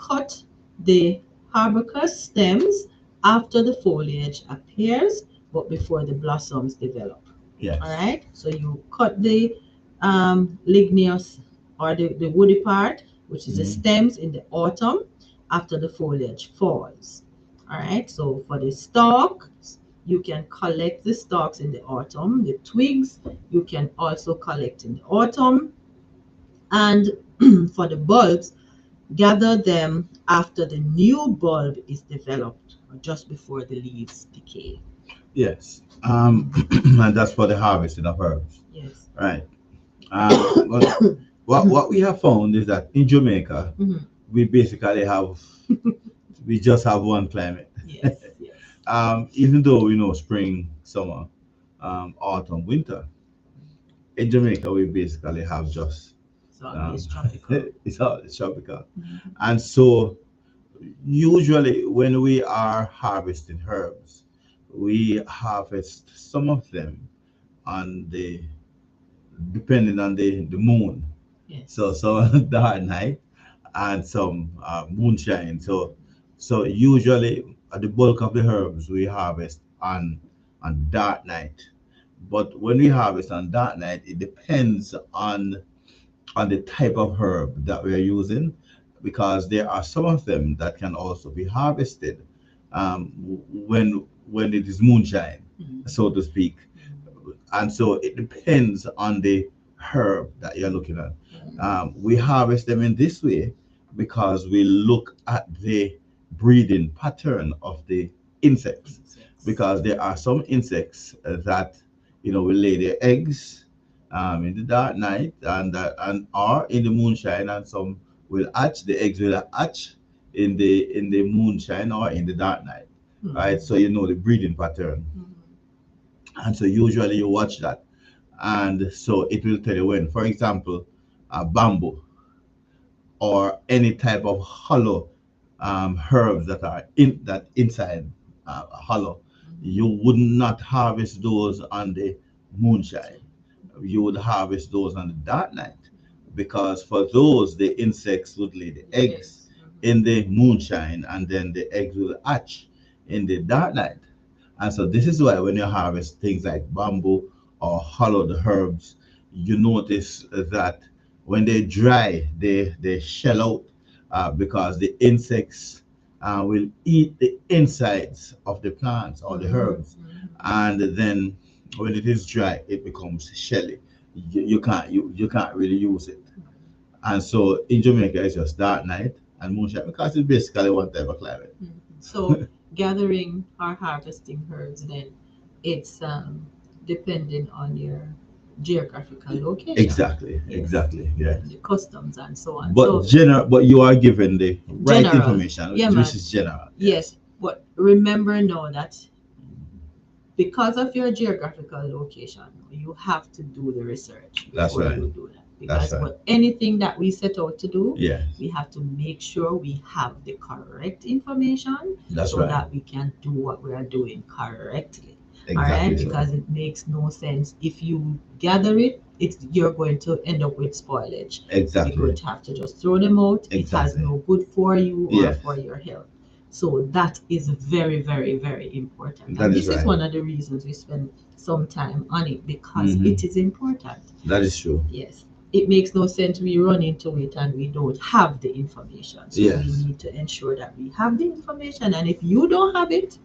cut the hibiscus stems after the foliage appears, but before the blossoms develop. Yes. All right. So you cut the ligneous or the woody part, which is the Mhm. stems, in the autumn after the foliage falls. All right. So for the stalks, you can collect the stalks in the autumn. The twigs you can also collect in the autumn. And for the bulbs, gather them after the new bulb is developed or just before the leaves decay. Yes. And that's for the harvesting of herbs. Yes. Right. But what we have found is that in Jamaica, Mhm. we basically have we just have one climate. Yes, yes. Even though we know spring, summer, autumn, winter, in Jamaica we basically have just It's always um, tropical. it's all it's tropical, Mhm. and so usually when we are harvesting herbs, we harvest some of them on the depending on the moon. So Yes. some dark night and some moonshine. So usually the bulk of the herbs we harvest on dark night. But when we harvest on dark night, it depends on the type of herb that we are using, because there are some of them that can also be harvested when it is moonshine, Mhm. so to speak. Mhm. And so it depends on the herb that you're looking at. We harvest them in this way because we look at the breeding pattern of the insects, Insects. because there are some insects that will lay their eggs in the dark night and or in the moonshine, and some will hatch. The eggs will hatch in the moonshine or in the dark night, right? Mhm. So you know the breeding pattern, Mhm. and so usually you watch that, and so it will tell you when. For example, bamboo or any type of hollow herbs that are in that inside hollow, you Mhm. would not harvest those on the moonshine. You would harvest those on the dark night, because for those the insects would lay the The eggs eggs. in Mhm. the moonshine, and then the eggs will hatch in the dark night. And so this is why when you harvest things like bamboo or hollowed herbs, you notice that when they dry, they shell out, because the insects will eat the insides of the plants or the Mhm. herbs, Mhm. and then when it is dry, it becomes shelly. You can't really use it. And so in Jamaica, it's just dark night and moonshine, because it's basically one type of climate. Mhm. So gathering or harvesting herbs, then it's depending on your geographical location. Exactly, Yes. exactly, yes. And the customs and so on. But So general, but you are given the right general, information, yeah, which man. is general. Yes, Yes, but remember now that because of your geographical location, you have to do the research that's before right. you do that. That's Because right. but anything that we set out to do, Yes, we have to make sure we have the correct information that's so right. that we can do what we are doing correctly. All right, Exactly so. because it makes no sense if you gather it, it's you're going to end up with spoilage. You're Exactly. going to have to just throw them out. It has Exactly. no good for you or Yes, for your health. So that is very, very, very important. that And is this is right. one of the reasons we spend some time on it because Hmm. it is important. That is true. Yes. It makes no sense we run into it and we don't have the information. So we Yes, need to ensure that we have the information. And if you don't have it,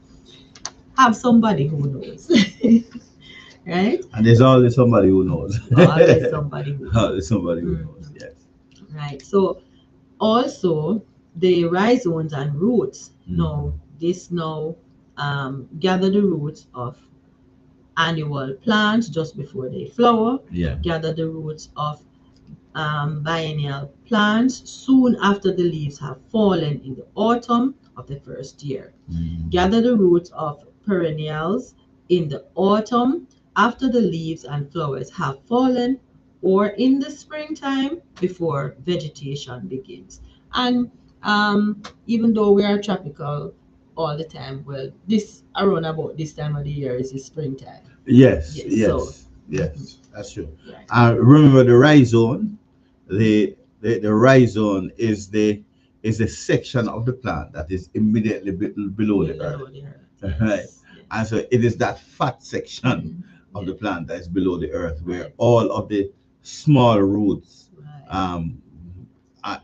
have somebody who knows. Right? and there's always somebody who knows. Always somebody who Always knows. somebody who knows. Mhm. Yes. Right. So also the rhizomes and roots. Mhm. Now, this now gather the roots of annual plants just before they flower, Yeah. gather the roots of biennial plants soon after the leaves have fallen in the autumn of the first year. Mhm. Gather the roots of perennials in the autumn after the leaves and flowers have fallen, or in the springtime before vegetation begins. And even though we are tropical all the time, well, this around about this time of the year is the springtime. Yes, Yes, so yes, mhm, yes, that's true. right. Remember the rhizome, the rhizome is the is a section of the plant that is immediately below the earth. Below the earth. Right. Yes. And so it is that fat section Mhm. of Yeah. the plant that is below the earth where Right. all of the small roots Right.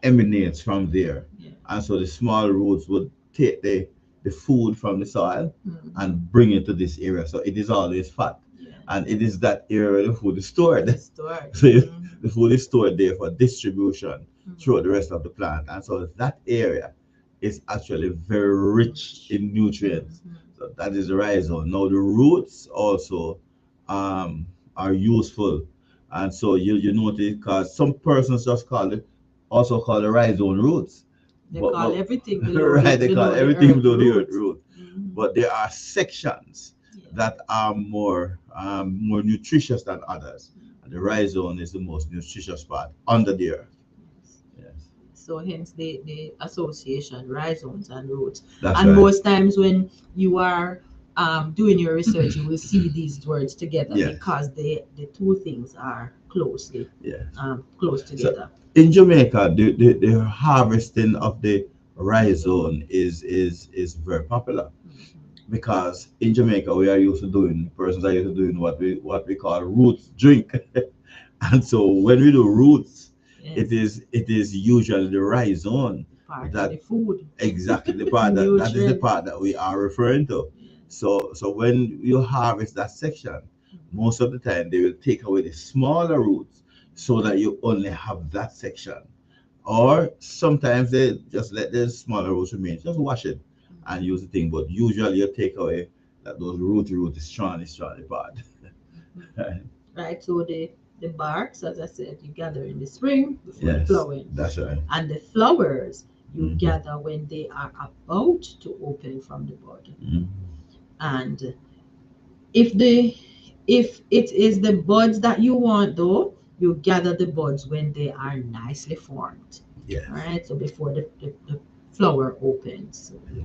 emanates from there. Yeah. And so the small roots would take the food from the soil Mhm. and bring it to this area. So it is always fat. Yeah. And it is that area where the food is stored. It's stored. So Mhm. the food is stored there for distribution Mhm. throughout the rest of the plant. And so that area is actually very rich in nutrients. Mhm. So that is the rhizome. Now the roots also are useful. And so you notice because some persons just also call the rhizome roots. They But call everything below right, they call below the everything earth below the earth roots. root. Mhm. But there are sections Yeah. that are more nutritious than others. And the rhizome is the most nutritious part under the earth. Yes. Yes, So hence the association, rhizomes and roots. that's And right. most times when you are doing your research, you will see these words together Yes. because the two things are closely Yes. close So together. in Jamaica, the harvesting of the rhizome is very popular Mhm. because in Jamaica we are used to doing persons are used to doing what we call roots drink. And so when we do roots, Yes. it is usually the rhizome Part of that the food. exactly the part that is the Nutrient. part that we are referring to. Yes. So when you harvest that section, most of the time they will take away the smaller roots so that you only have that section. Or sometimes they just let the smaller roots remain, just wash it and use the thing. But usually you take away that those root is strongly part. Mhm. Right. So the barks, as I said, you gather in the spring before the Yes, flowering, that's right. and the flowers you Mhm. gather when they are about to open from the bud. Mhm. And if it is the buds that you want, though, you gather the buds when they are nicely formed. Yes. All right. So before the flower opens. Yeah.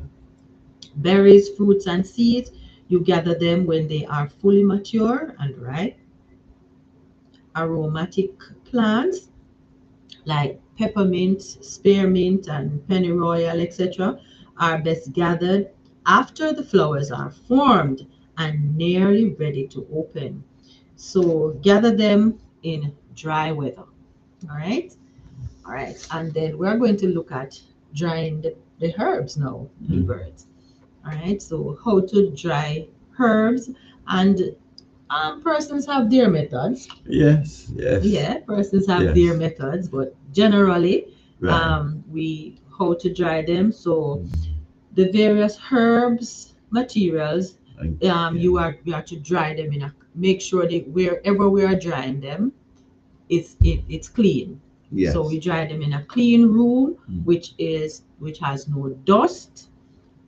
Berries, fruits, and seeds, you gather them when they are fully mature and ripe. Aromatic plants like peppermint, spearmint, and pennyroyal, etc., are best gathered after the flowers are formed and nearly ready to open. So gather them in dry weather. All right. All right. And then we're going to look at drying the herbs now, Mhm. Gilbert. All right. So how to dry herbs, and persons have their methods. Yes, yes, Yeah, persons have yes. their methods, but generally, Right. we how to dry them. So Mhm. the various herbs materials, Yeah. you are to dry them in a make sure that wherever we are drying them, it's clean. Yes. So we dry them in a clean room, Mhm. which has no dust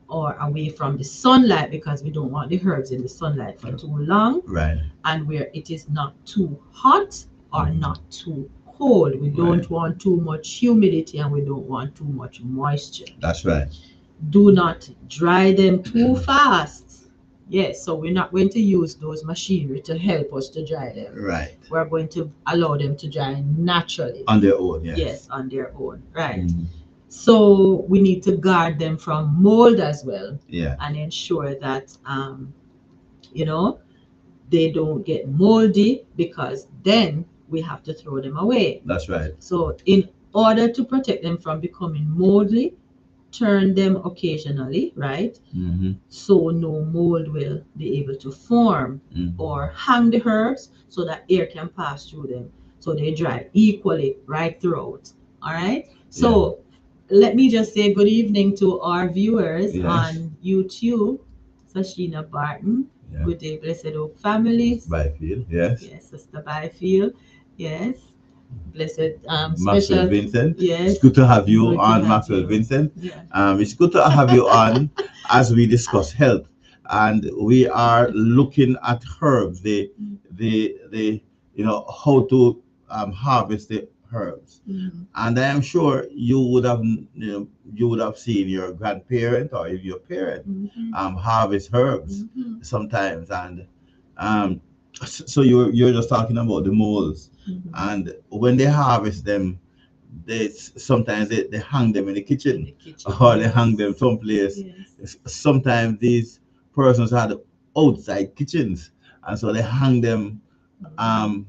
or away from the sunlight, because we don't want the herbs in the sunlight for too long, Right. and where it is not too hot or Mhm. not too cold. We don't Right. want too much humidity and we don't want too much moisture. That's right. Do not dry them too fast. Yes, so we're not going to use those machinery to help us to dry them. Right. We're going to allow them to dry naturally. On their own, yes. Yes, on their own. Right. Mhm. So we need to guard them from mold as well, Yeah. and ensure that you know they don't get moldy, because then we have to throw them away. That's right. So in order to protect them from becoming moldy, turn them occasionally, right? Mm-hmm. So no mold will be able to form, Mm-hmm. or hang the herbs so that air can pass through them, so they dry equally right throughout. All right. So let me just say good evening to our viewers Yes. on YouTube. Sashina Barton. Yeah. Good day, Blessed Oak family. Byfield, yes. Yes, Sister Byfield. Yes. Blessed Maxwell special. Vincent. Yes. It's good to have you Good to on, have Maxwell you. Vincent. Yeah. It's good to have you on as we discuss health, and we are looking at herbs. The how to harvest the herbs. Mhm. And I am sure you would have seen your grandparent or your parent Mhm. harvest herbs Mhm. sometimes, and um, so you're just talking about the moles, Mhm. and when they harvest them, sometimes they hang them in the In kitchen, the kitchen, or they hang yes. them someplace. Yes. Sometimes these persons had outside kitchens, and so they hang them Mhm. um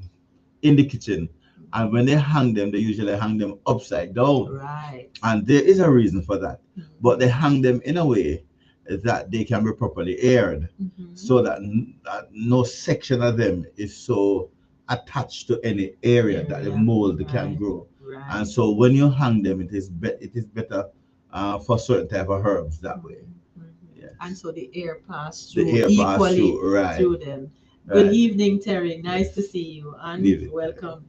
in the kitchen. And when they hang them, they usually hang them upside down, Right. and there is a reason for that. But they Mhm. hang them in a way that they can be properly aired, Mhm. so that, that no section of them is so attached to any area that the Area. mold can Right. grow. And Right. so when you hang them, it is better for certain type of herbs that way. Mhm. Mhm. And Yes, so the air pass the through air pass equally through. Right, through them. Good right. evening, Terry. Nice to Yes, see you and leave it. welcome.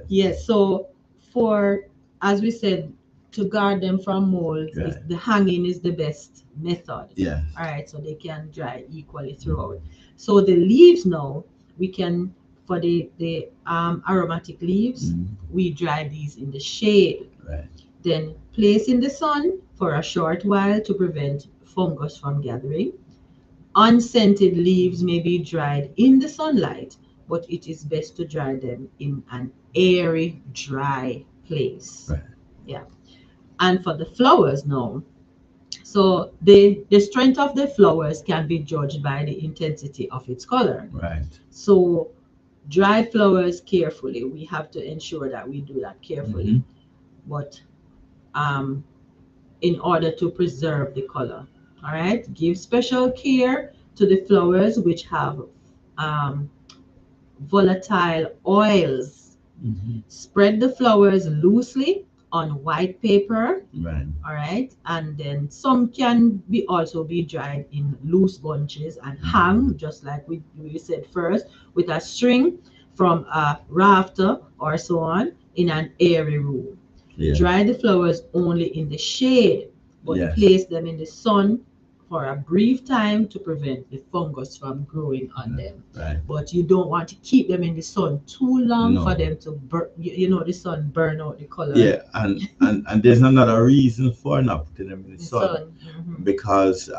Yes, so for, as we said, to guard them from mold, is Right. the hanging is the best method. Yes. All right, so they can dry equally throughout. So the leaves now, we can, for the aromatic leaves, Mhm. we dry these in the shade. Right. Then place in the sun for a short while to prevent fungus from gathering. Unscented leaves may be dried in the sunlight, but it is best to dry them in an airy, dry place. Right. Yeah. And for the flowers now, so the strength of the flowers can be judged by the intensity of its color. Right. So dry flowers carefully. We have to ensure that we do that carefully. Hmm. But um, in order to preserve the color. All right, give special care to the flowers which have um, volatile oils. Hmm. Spread the flowers loosely on white paper. Right. All right, and then some can be also be dried in loose bunches and hang, just like we said first, with a string from a rafter or so on in an airy room. Yeah. Dry the flowers only in the shade, but Yes. place them in the sun for a brief time to prevent the fungus from growing on them. Right. But you don't want to keep them in the sun too long for No. them to burn. You know, the sun burn out the color. Yeah, and there's another reason for not putting them in the The sun, sun. Hmm. because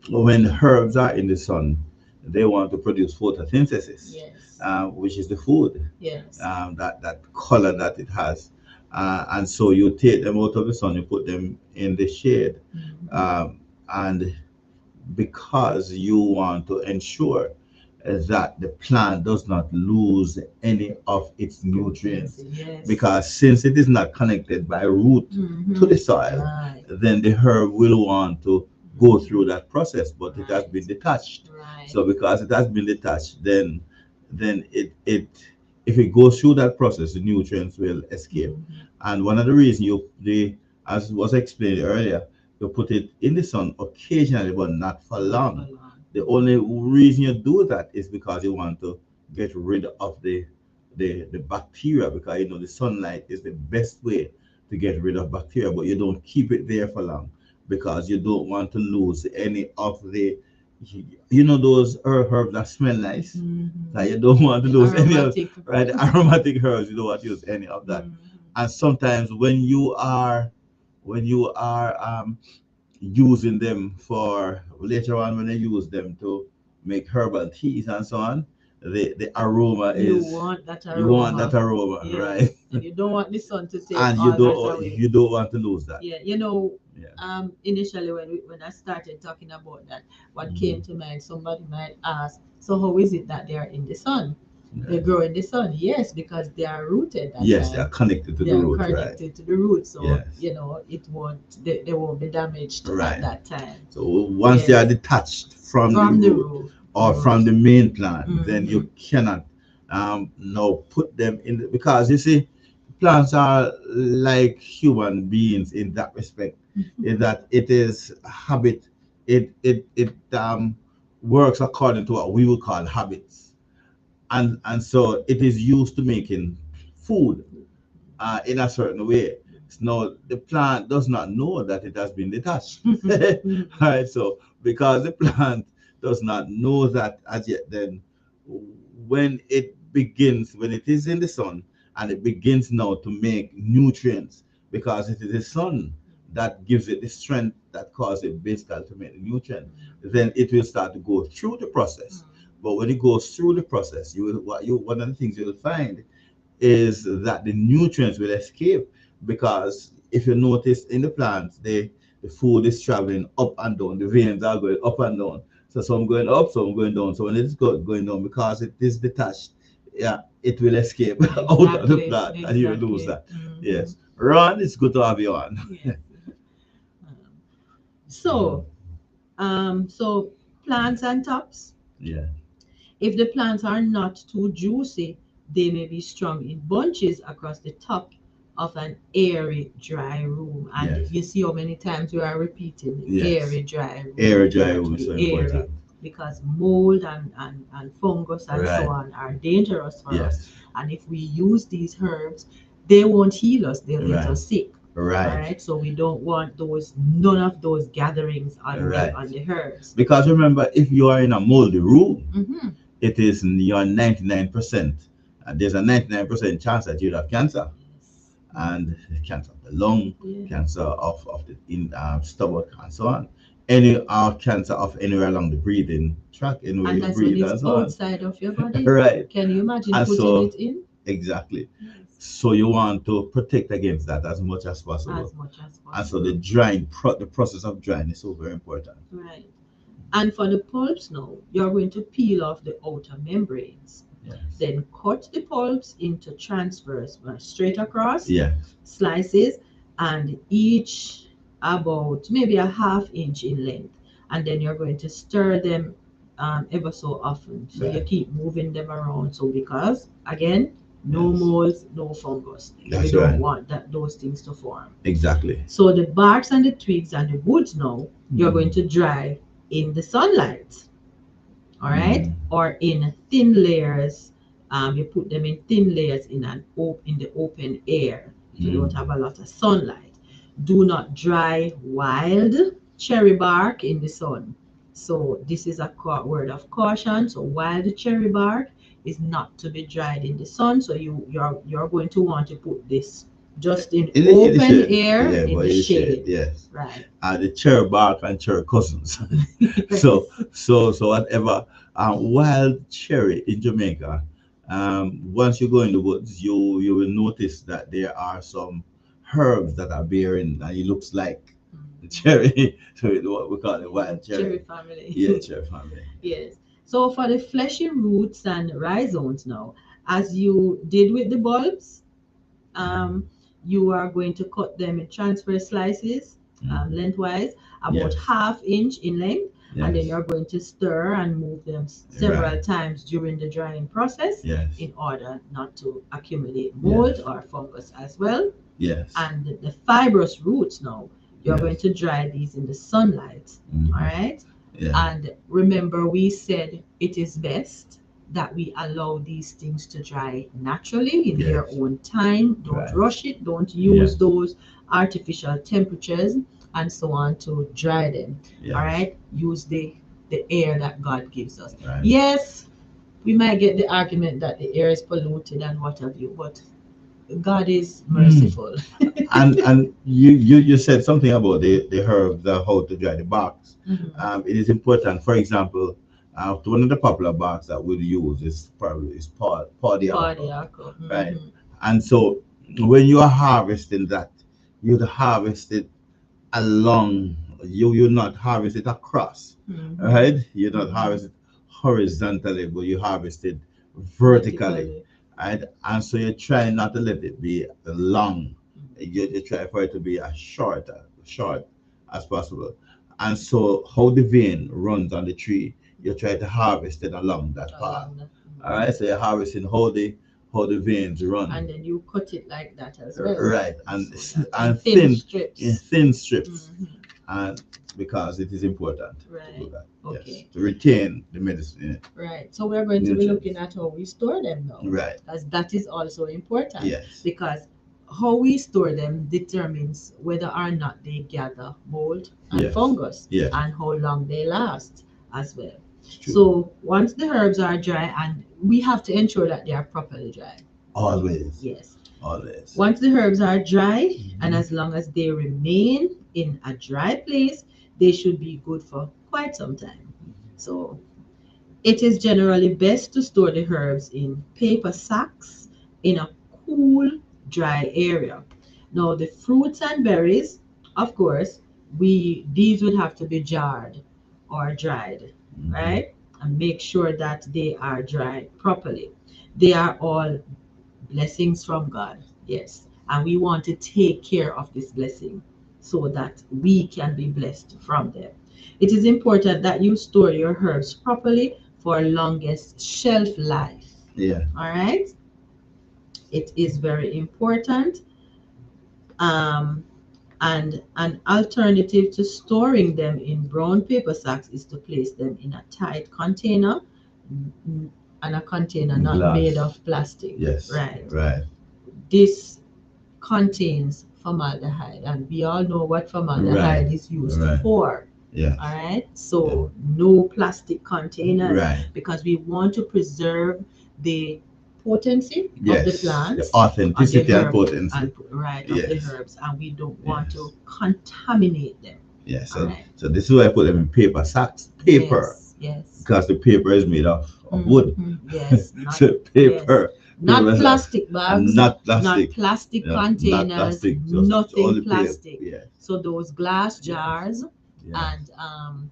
when herbs are in the sun, they want to produce photosynthesis, Yes. which is the food, Yes. that color that it has. And so you take them out of the sun, you put them in the shade, Mhm. and because you want to ensure that the plant does not lose any of its nutrients, Yes. because since it is not connected by root to the Mhm. soil, Right. then the herb will want to go through that process, but it has Right. been detached. Right. So because it has been detached, then it if it goes through that process, the nutrients will escape. Mhm. And one of the reasons as was explained earlier, you put it in the sun occasionally, but not for Not for long. long. The only reason you do that is because you want to get rid of the bacteria, because you know the sunlight is the best way to get rid of bacteria, but you don't keep it there for long because you don't want to lose any of the, those herbs that smell nice. Mhm. Like you don't want to The lose any of, aromatic. right, the aromatic herbs. You don't want to use any of that. Mhm. And sometimes when you are using them for later on, when they use them to make herbal teas and so on, the aroma You is, want that you want aroma. that aroma, Yes. right? And you don't want the sun to take And you all that don't away. you don't want to lose that. Yeah, Yeah. initially when I started talking about that, what came Mhm. to mind, somebody might ask, so how is it that they are in the sun? They Right. grow in the sun. Yes, because they are rooted that Yes, they are time. connected to They the are root, right? connected to the root, so Yes. they won't be damaged at Right. that time. So once they are Yes, detached from the from the root root. or from Root. the main plant, then Hmm. you cannot now put them in because you see, plants are like human beings in that respect, in that it is habit. It works according to what we would call habits, and so it is used to making food in a certain way. Now the plant does not know that it has been detached. Right, so because the plant does not know that as yet, then when it is in the sun and it begins now to make nutrients, because it is the sun that gives it the strength that causes it basically to make the nutrient, then it will start to go through the process. But when it goes through the process, you will, one of the things you will find is that the nutrients will escape, because if you notice in the plants, the food is traveling up and down. The veins are going up and down. So some going up, some going down. So when it's going down, because it is detached, yeah, it will escape out of the Exactly, plant, and you will lose exactly. that. Yes. Ron, it's good to have you on. Yes. Um, so, so plants and tops. Yeah. If the plants are not too juicy, they may be strung in bunches across the top of an airy, dry room. And Yes. you see how many times we are repeating Yes. airy, dry room. Air It dry has to room is be so airy important. because mold and fungus and so Right. on are dangerous for us. Yes. And if we use these herbs, they won't heal us, they'll get Right. us sick. All Right. right, so we don't want none of those gatherings on Right. the herbs. Because remember, if you are in a moldy room, Hmm. it is your 99%. There's a 99% chance that you'll have cancer, Yes. and cancer of the lung, Yeah. cancer of the stomach, and so on. Any cancer of anywhere along the breathing tract, anywhere And you that's when breathe, it's and so on. outside of your body. Right. Can you imagine And putting so, it in? exactly. Yes. So you want to protect against that as much as possible. As much as And so the possible. the process of drying is so very important. Right. And for the pulps now, you're going to peel off the outer membranes. Yes. Then cut the pulps into transverse, straight across Yes. slices, and each about maybe a half inch in length. And then you're going to stir them ever so often. So you Right. keep moving them around. So because again, no Yes. molds, no fungus. We That's don't right. want those things to form. Exactly. So the barks and the twigs and the woods now, you're going to dry in the sunlight, all right, or in thin layers. You put them in thin layers in in the open air. If you don't have a lot of sunlight, do not dry wild cherry bark in the sun. So this is a word of caution. So wild cherry bark is not to be dried in the sun. So you're going to want to put this just in In the open shade. air Yeah, in but the in the shade. yes. Right. The cherry bark and cherry cousins. So whatever. Wild cherry in Jamaica. Once you go in the woods, you will notice that there are some herbs that are bearing, and it looks like the cherry. So it's what we call it wild Cherry cherry. family. Yeah, cherry family. Yes. So for the fleshy roots and rhizomes now, as you did with the bulbs, you are going to cut them in transverse slices, lengthwise, about Yes. half inch in length, and then Yes. you're going to stir and move them several Right. times during the drying process Yes. in order not to accumulate mold Yes. or fungus as well. Yes. And the fibrous roots now, you're Yes. going to dry these in the sunlight, all right? Yeah. And remember, we said it is best that we allow these things to dry naturally in their Yes. own time. Don't Right. rush it. Don't use Yes. those artificial temperatures and so on to dry them. Yes. All right. Use the air that God gives us. Right. Yes, we might get the argument that the air is polluted and what have you, but God is merciful. And you said something about the herbs, how to dry the barks. Mhm. It is important. For example, one of the popular barks that we'll use is Pawdiaco, Cardiaco. right? Mhm. And so when you are harvesting that, you harvest it along. You not harvest it across, Mhm. right? You not Mhm. harvest it horizontally, but you harvest it vertically. Right? And so you try not to let it be long. You try for it to be as short as possible. And so how the vein runs on the tree, you try to harvest it along that path. Along All right. So you're harvesting how the veins run. and then you cut it like that as well. Right. And So that and in thin strips. in thin strips. Mhm. And because it is important to do Right. that. Okay. Yes. To retain the medicine in it. Right. So we're going to be Nutrients. looking at how we store them now. Right. Because that is also important. Yes. Because how we store them determines whether or not they gather mold and Yes. fungus Yes. and how long they last as well. It's true. So once the herbs are dry, and we have to ensure that they are properly dry. Always. Yes. Always. Once the herbs are dry, and as long as they remain in a dry place, they should be good for quite some time. So it is generally best to store the herbs in paper sacks in a cool, dry area. Now the fruits and berries, of course, these would have to be jarred or dried, right? And make sure that they are dried properly. They are all blessings from God, yes. And we want to take care of this blessing so that we can be blessed from them. It is important that you store your herbs properly for longest shelf life. Yeah. All right, it is very important. Um, and an alternative to storing them in brown paper sacks is to place them in a tight container, and a container not Glass. made of plastic. Yes. Right. Right. This contains formaldehyde, and we all know what formaldehyde is used for. Yeah. All right, so no plastic containers, Right. because we want to preserve the potency of the plants, the authenticity and potency. of the Yes. herbs, and we don't want to contaminate them. Yes. All right. So this is why I put them in paper sacks. Paper. Yes. Because the paper is made of wood. Yes. So paper. Not Paper plastic bags. Not Not plastic. plastic Yeah, containers. not plastic, just Nothing only paper. plastic. Yeah. So those glass jars Yeah. and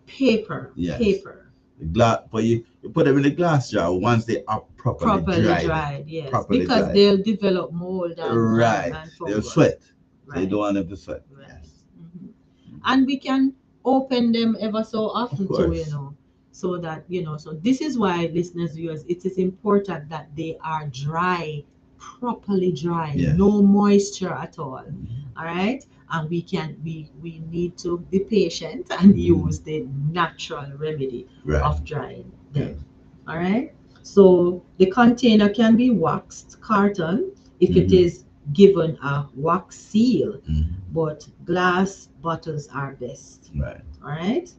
paper. Yes. Paper. The glass, but you put them in the glass jar once they are properly dried. Yes. Properly Because dried. they'll develop mold and Right. and They'll fungus. sweat. So Right. you don't want them to sweat. Right. Yes. Mhm. And we can open them ever so often Of too, course. so that so this is why, listeners, viewers, it is important that they are dry, properly dry. Yes. No moisture at all. All right, and we need to be patient and use the natural remedy Right. of drying them. All right, so the container can be waxed carton if it is given a wax seal, but glass bottles are best. Right. All right,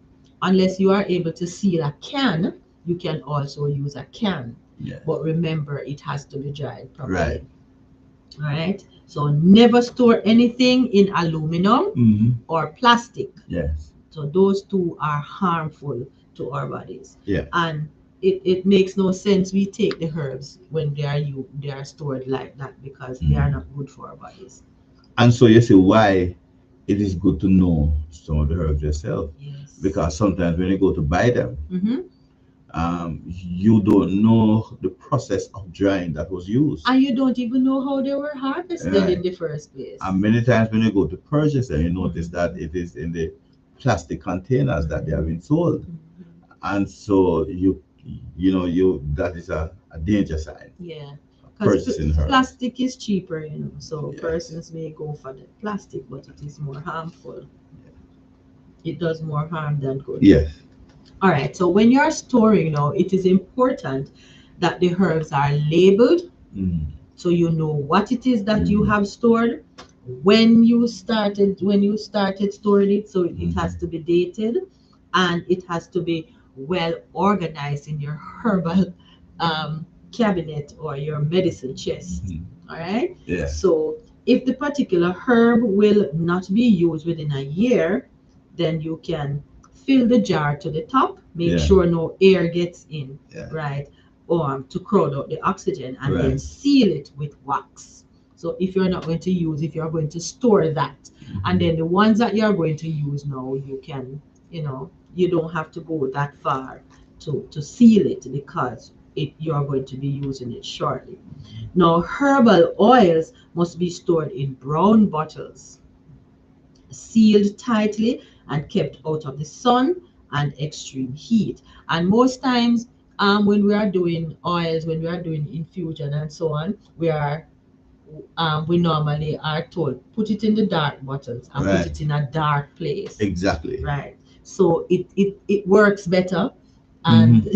unless you are able to seal a can, you can also use a can, Yes. but remember, it has to be dried properly. Right. All right, so never store anything in aluminum or plastic. Yes. So those two are harmful to our bodies. Yeah. And it makes no sense we take the herbs when they are stored like that, because they are not good for our bodies. And so you see why it is good to know some of the herbs yourself, Yes. because sometimes when you go to buy them, Mm-hmm. you don't know the process of drying that was used. And you don't even know how they were harvested in the first place. And many times when you go to purchase them, you notice that it is in the plastic containers that they have been sold. And so you that is a danger sign. Yeah. Purchasing Because herbs. plastic is cheaper, so Yes. persons may go for the plastic, but it is more harmful. It does more harm than good. Yes. All right, so when you're storing now, it is important that the herbs are labeled, so you know what it is that you have stored, when you started storing it, so it has to be dated, and it has to be well organized in your herbal cabinet or your medicine chest. All right. Yes. So if the particular herb will not be used within a year, then you can fill the jar to the top, make sure no air gets in, right, to crowd out the oxygen, and then seal it with wax. So if you're going to store that, and then the ones that you're going to use now, you can, you don't have to go that far to seal it, because you're going to be using it shortly. Now, herbal oils must be stored in brown bottles, sealed tightly and kept out of the sun and extreme heat. And most times, when we are doing oils, when we are doing infusion and so on, we normally are told, put it in the dark bottles and put it in a dark place. Exactly. Right. So it works better, and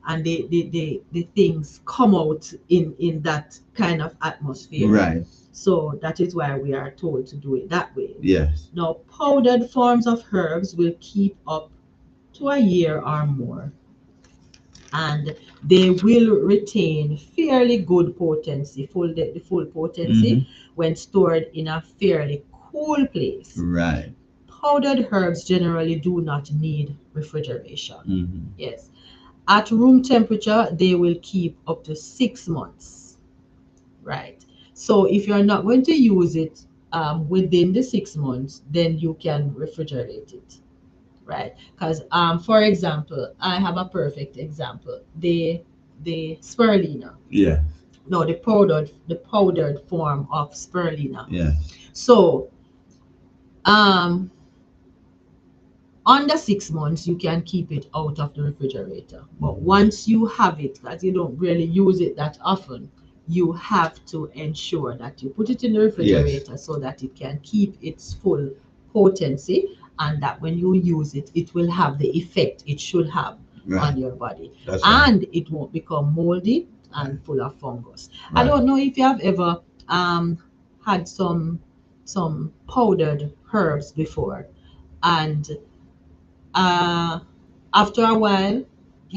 and the things come out in that kind of atmosphere. Right. So that is why we are told to do it that way. Yes. Now, powdered forms of herbs will keep up to a year or more, and they will retain fairly good potency, the full potency, when stored in a fairly cool place. Right. Powdered herbs generally do not need refrigeration. Yes. At room temperature, they will keep up to 6 months. right? So if you're not going to use it within the 6 months, then you can refrigerate it, right? Because for example, I have a perfect example. The spirulina. Yeah. No, the powdered form of spirulina. Yeah. So um under 6 months you can keep it out of the refrigerator, but once you have it, because you don't really use it that often, you have to ensure that you put it in the refrigerator so that it can keep its full potency, and that when you use it, it will have the effect it should have Right. on your body. That's right. And it won't become moldy and full of fungus. I Right. don't know if you have ever had some powdered herbs before, and uh, after a while,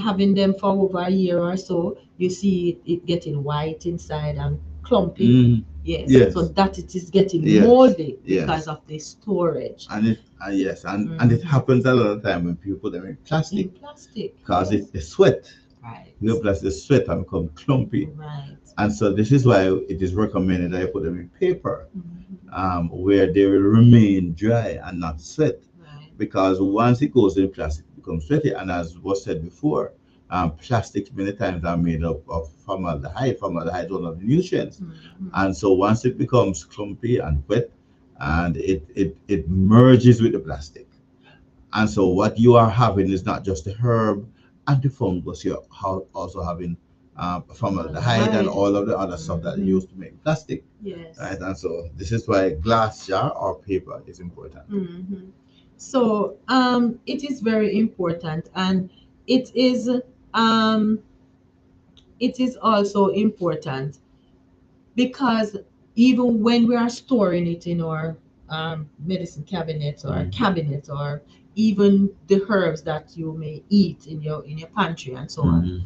having them for over a year or so, you see it getting white inside and clumpy. Mm. Yes. Yes. So that it is getting Yes. moldy Yes. because of the storage. And it yes, and it happens a lot of time when people put them in In plastic plastic. because Yes. it's sweat. Right. Your plastic sweat and become clumpy. Right. And so this is why it is recommended that you put them in paper, Mhm. where they will remain dry and not sweat. Right. Because once it goes in plastic, it becomes sweaty. And as was said before, plastics many times are made up of formaldehyde. Formaldehyde is one of the nutrients. Mhm. And so once it becomes clumpy and wet, and it merges with the plastic. And so what you are having is not just the herb and the fungus, you're also having formaldehyde and all of the other stuff that they use to make plastic. Yes. Right? And so this is why glass jar or paper is important. Mhm. So it is very important, and it is um, it is also important because even when we are storing it in our medicine cabinets or cabinets, or even the herbs that you may eat in your pantry and so on, Mhm.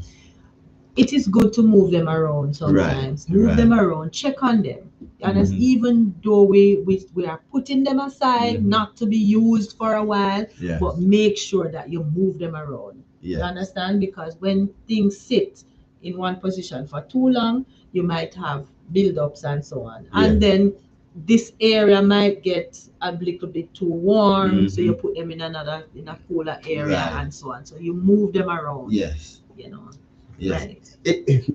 it is good to move them around sometimes. Right, Move right. them around, check on them. And as Mhm. even though we are putting them aside, Mhm. not to be used for a while, Yes. but make sure that you move them around. You Yes. understand? Because when things sit in one position for too long, you might have buildups and so on. And Yes. then this area might get a little bit too warm, so you Mhm. put them in a cooler area Right. and so on. So you move them around. Yes. You know. Yes. Right.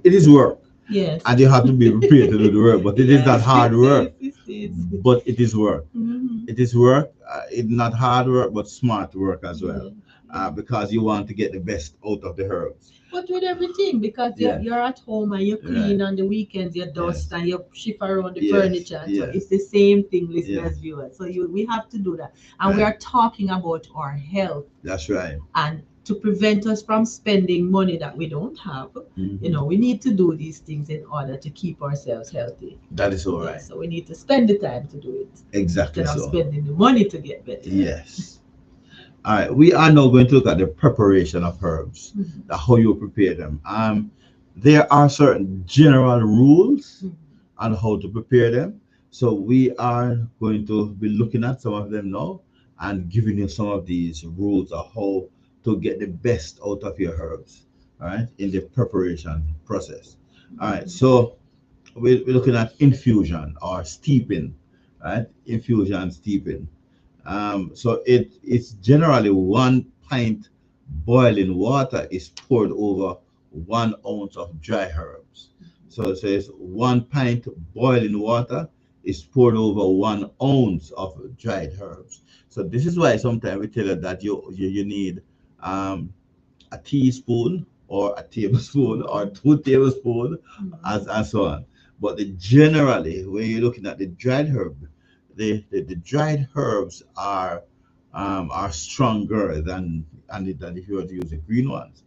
It is work. Yes. And you have to be prepared to do the work, but it is not Yes, hard work. it is. But it is work. Mhm. It is work. It's not hard work, but smart work as Yeah. well, because you want to get the best out of the herbs. But with everything, because Yes. you're at home and you clean on the weekends, you dust Yes. and you shift around the Yes. furniture. So Yes. it's the same thing, listeners, Yes. viewers. So we have to do that. And we Right. are talking about our health, That's right. and to prevent us from spending money that we don't have. Mhm. We need to do these things in order to keep ourselves healthy. That is all Yes, right. so we need to spend the time to do it Exactly instead of so. spending the money to get better. Yes. All right. We are now going to look at the preparation of herbs, Mhm. how you prepare them. There are certain general rules Mhm. on how to prepare them. So we are going to be looking at some of them now and giving you some of these rules of how to get the best out of your herbs, all right, in the preparation process. All right. So we're looking at infusion or steeping, right? Infusion and steeping. So it's generally 1 pint boiling water is poured over 1 ounce of dry herbs. So it says 1 pint boiling water is poured over 1 ounce of dried herbs. So this is why sometimes we tell you that you need um, a teaspoon or a tablespoon or 2 tablespoons, and so on. But generally, when you're looking at the dried herb, the dried herbs are stronger than if you were to use the green ones.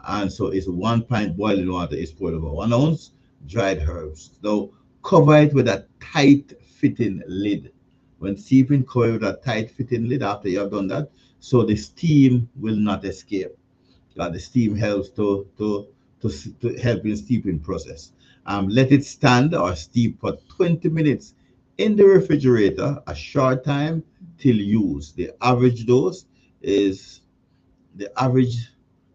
And so it's 1 pint boiling water is poured over 1 ounce dried herbs. So cover it with a tight fitting lid. When steeping, cover it with a tight fitting lid after you have done that, so the steam will not escape. The steam helps to help in steeping process. Let it stand or steep for 20 minutes in the refrigerator, a short time till use. Is the average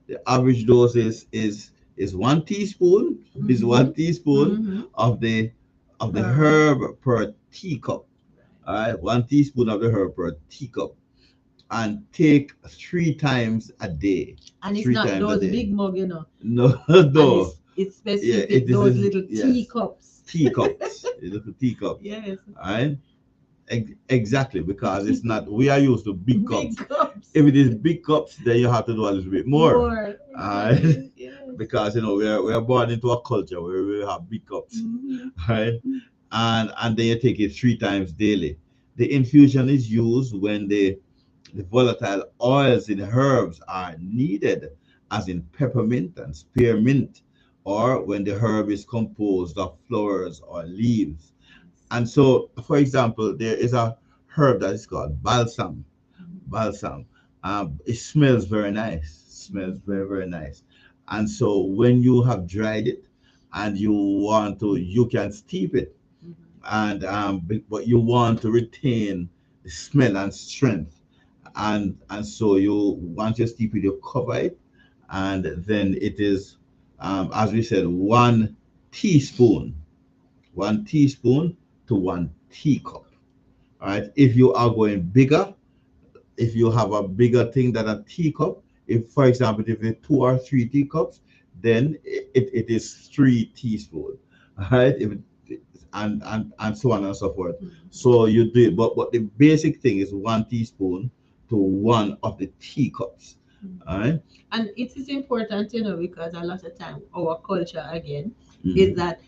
the average dose is 1 teaspoon, is Mhm. 1 teaspoon Mhm. of the of the Herb. herb per teacup. All right, 1 teaspoon of the herb per teacup, and take 3 times a day. And it's Three not times a those day. big mug, you know. No, And no. it's Yeah, specific, it is. those little Yes, teacups. teacups. Little teacups. Yes. All right. Exactly, because it's not. We are used to big cups. Big cups. If it is big cups, then you have to do a little bit more. More. Alright. Exactly. Yes. Because we are born into a culture where we have big cups, Mhm. right? And then you take it 3 times daily. The infusion is used when the volatile oils in herbs are needed, as in peppermint and spearmint, or when the herb is composed of flowers or leaves. And so, for example, there is a herb that is called balsam. Balsam. It smells very nice. Smells very, very nice. And so when you have dried it and you want to, you can steep it, Mhm. and but you want to retain the smell and strength, and so you once you steep it, you cover it, and then it is, as we said, teaspoon, 1 teaspoon to 1 teacup. All right. If you are going bigger, if you have a bigger thing than a teacup, if for example, if it's 2 or 3 teacups, then it is 3 teaspoons. All right. If it, and so on and so forth. Mhm. So you do it, but the basic thing is 1 teaspoon to one of the teacups. Mhm. All right. And it is important, because a lot of time our culture again is Mhm. that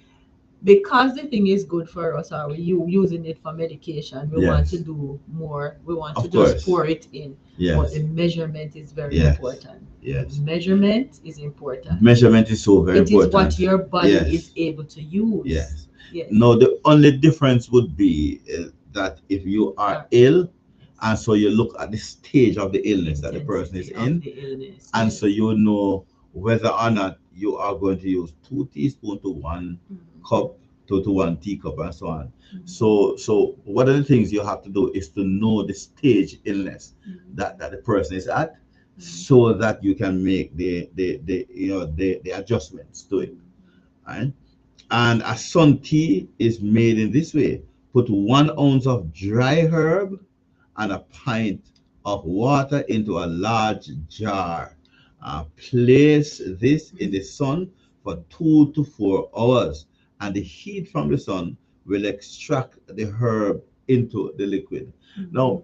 because the thing is good for us, or you using it for medication, we want to Yes. do more. We want to Of just course. pour it in. But Yes. the measurement is very Yes. important. Yes. Measurement is important. Measurement is so very It is what important. your body is Yes. able to use. Yes. Yes. No, the only difference would be that if you are ill, and so you look at the stage of the illness that the person is Intensity of in, the illness. and Yes. so you know whether or not you are going to use 2 teaspoons to one Mhm. cup to 1 teacup, and so on. Mhm. So one of the things you have to do is to know the stage illness Mhm. that the person is at, Mhm. so that you can make the adjustments to it. Right? And a sun tea is made in this way: put 1 ounce of dry herb and a pint of water into a large jar. Place this in the sun for 2 to 4 hours, and the heat from the sun will extract the herb into the liquid. Mhm. Now,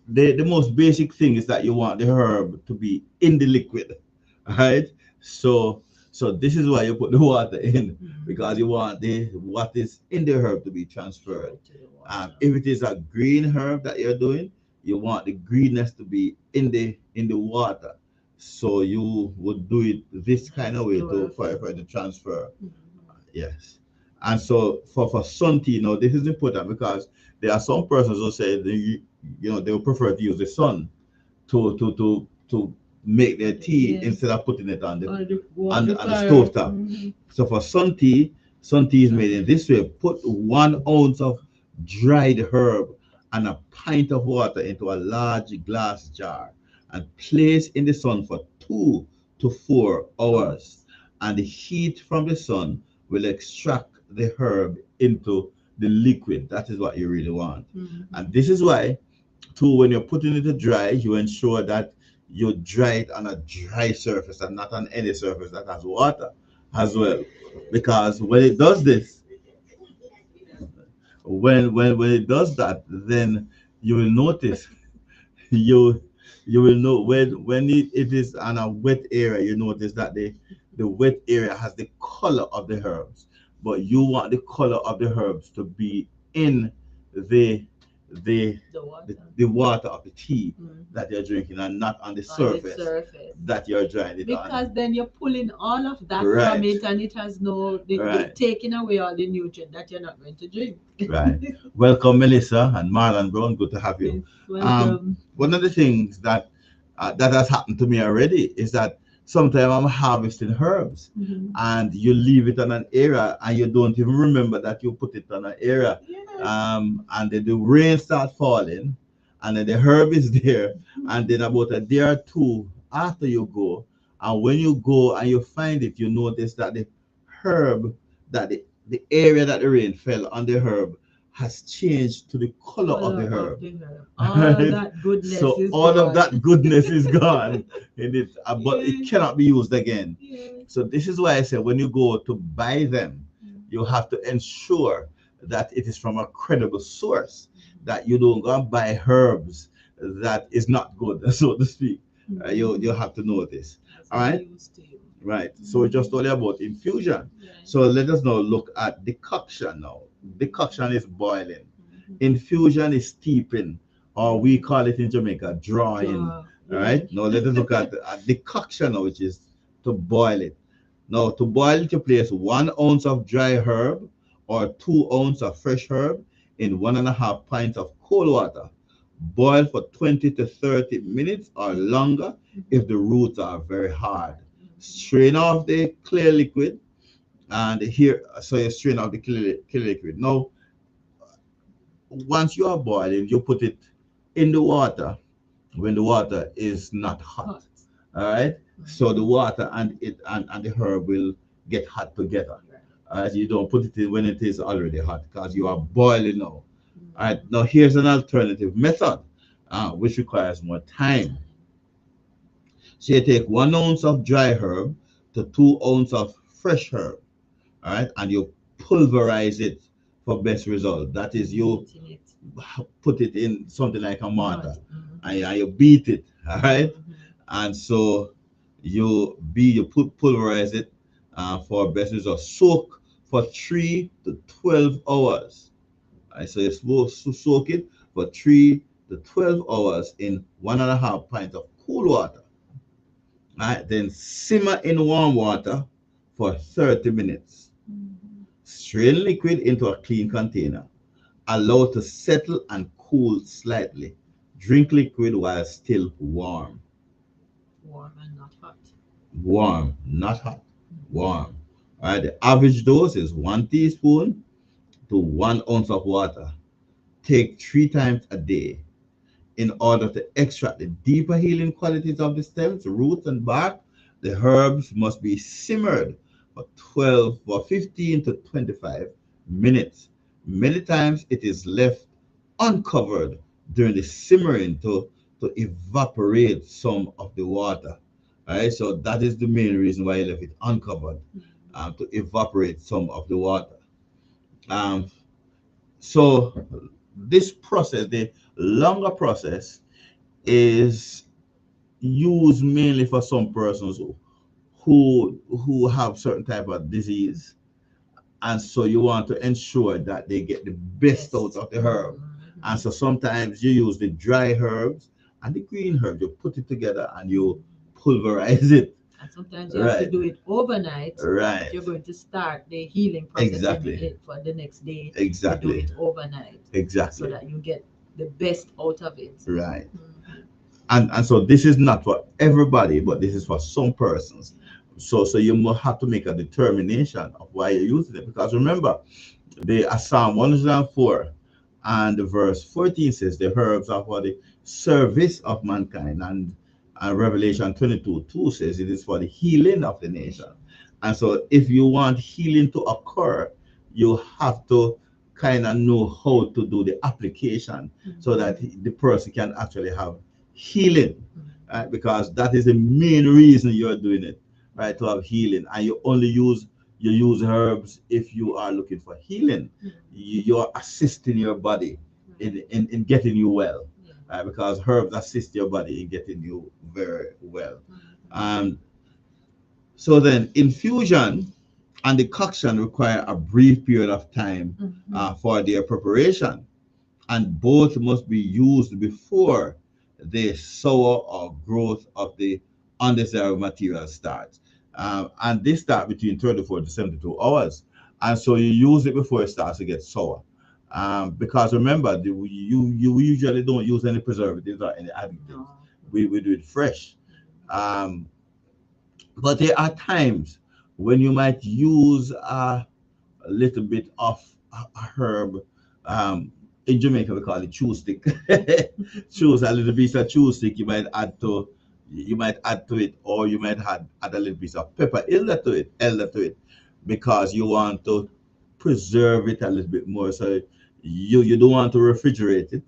the most basic thing is that you want the herb to be in the liquid, right? So so this is why you put the water in, Mhm. because you want the what is in the herb to be transferred. To the water. If it is a green herb that you're doing, you want the greenness to be in the water. So you would do it this kind of way to for the transfer. Mhm. Yes. And so for sun tea, now this is important, because there are some persons who say they will prefer to use the sun to make their tea, Yes. instead of putting it on the Or the on the fire. stove top. Mhm. So for sun tea is made in this way: put 1 ounce of dried herb and a pint of water into a large glass jar, and place in the sun for 2 to 4 hours. And the heat from the sun will extract the herb into the liquid. That is what you really want. Mhm. And this is why, too, when you're putting it to dry, you ensure that you dry it on a dry surface and not on any surface that has water as well. Because when it does this, when it does that, then you will notice, you you will know when it is on a wet area, you notice that the wet area has the color of the herbs, but you want the color of the herbs to be in the the The water. the water of the tea Mhm. that you're drinking, and not on the On the surface surface. that you're drying it on. Because then you're pulling all of that from Right. it, and it has Right. taking away all the nutrient that you're not going to drink. Right. Welcome, Melissa and Marlon Brown. Good to have you. Yes, welcome. One of the things that has happened to me already is that sometimes I'm harvesting herbs, Mhm. and you leave it on an area and you don't even remember that you put it on an area. Yes. And then the rain start falling, and then the herb is there, and then about a day or two after you go, and when you go and you find it, you notice that the herb that the area that the rain fell on the herb has changed to the color of the Color of herb. the herb. All that goodness So is all of gone. that goodness is gone in it, but it Yes, cannot be used again. yes. So this is why I say when you go to buy them, you have to ensure that it is from a credible source, that you don't go and buy herbs that is not good, so to speak. You have to know this. That's All what I right, used to. right. So it's just only about infusion. Right. So let us now look at decoction now. Decoction is boiling. Mhm. Infusion is steeping, or we call it in Jamaica drawing. Draw. All right. Now let us look at decoction now, which is to boil it. Now to boil it, you place 1 ounce of dry herb or 2 ounces of fresh herb in 1.5 pints of cold water. Boil for 20 to 30 minutes or longer if the roots are very hard. Strain off the clear liquid, and here, so you strain off the clear liquid. Now, once you are boiling, you put it in the water when the water is not hot. Hot. All right. So the water and the herb will get hot together. Right. All right. You don't put it in when it is already hot because you are boiling now. All Mhm. right. Now here's an alternative method, which requires more time. So you take 1 ounce of dry herb to 2 ounces of fresh herb. All right, and you pulverize it for best result. That is, you Beating it. put it in something like a mortar, Hot. Mhm. and you beat it. All right, Mhm. and so you pulverize it for best result. Soak for 3 to 12 hours. All right, so you soak it for 3 to 12 hours in 1.5 pints of cool water. All right, then simmer in warm water for 30 minutes. Mhm. Strain liquid into a clean container. Allow to settle and cool slightly. Drink liquid while still warm. Warm and not hot. Warm, not hot. Warm. All right, the average dose is 1 teaspoon to 1 ounce of water. Take 3 times a day. In order to extract the deeper healing qualities of the stems, roots, and bark, the herbs must be simmered for 15 to 25 minutes. Many times it is left uncovered during the simmering to evaporate some of the water. All right, so that is the main reason why I left it uncovered, to evaporate some of the water. Um, so this process, the longer process, is used mainly for some persons who have certain type of disease, and so you want to ensure that they get the best out of the herb. And so sometimes you use the dry herbs and the green herb, you put it together and you pulverize it. And sometimes you have to Right. do it overnight. If Right. you're going to start the healing process Exactly. for the next day, you do Exactly. it overnight so Exactly. that you get the best out of it. Right. Mhm. And so this is not for everybody, but this is for some persons. So you must have to make a determination of why you're using it. Because remember, the Psalm 104 and the verse 14 says the herbs are for the service of mankind, and Revelation 22:2 says it is for the healing of the nation. And so if you want healing to occur, you have to kind of know how to do the application so that the person can actually have healing, right? Because that is the main reason you're doing it, right? To have healing, and you use herbs if you are looking for healing. You're assisting your body in getting you well, right? Because herbs assist your body in getting you very well. Um, so then infusion and decoction require a brief period of time for their preparation, and both must be used before the sour or growth of the undesirable material starts. And this starts between 34 to 72 hours. And so you use it before it starts to get sour. Because remember, you usually don't use any preservatives or any additives. No. We do it fresh. Um, but there are times when you might use a little bit of a herb. In Jamaica, we call it chew stick. Choose a little piece of chew stick. You might add to it, or you might add a little piece of pepper, elder to it, because you want to preserve it a little bit more. So you don't want to refrigerate it,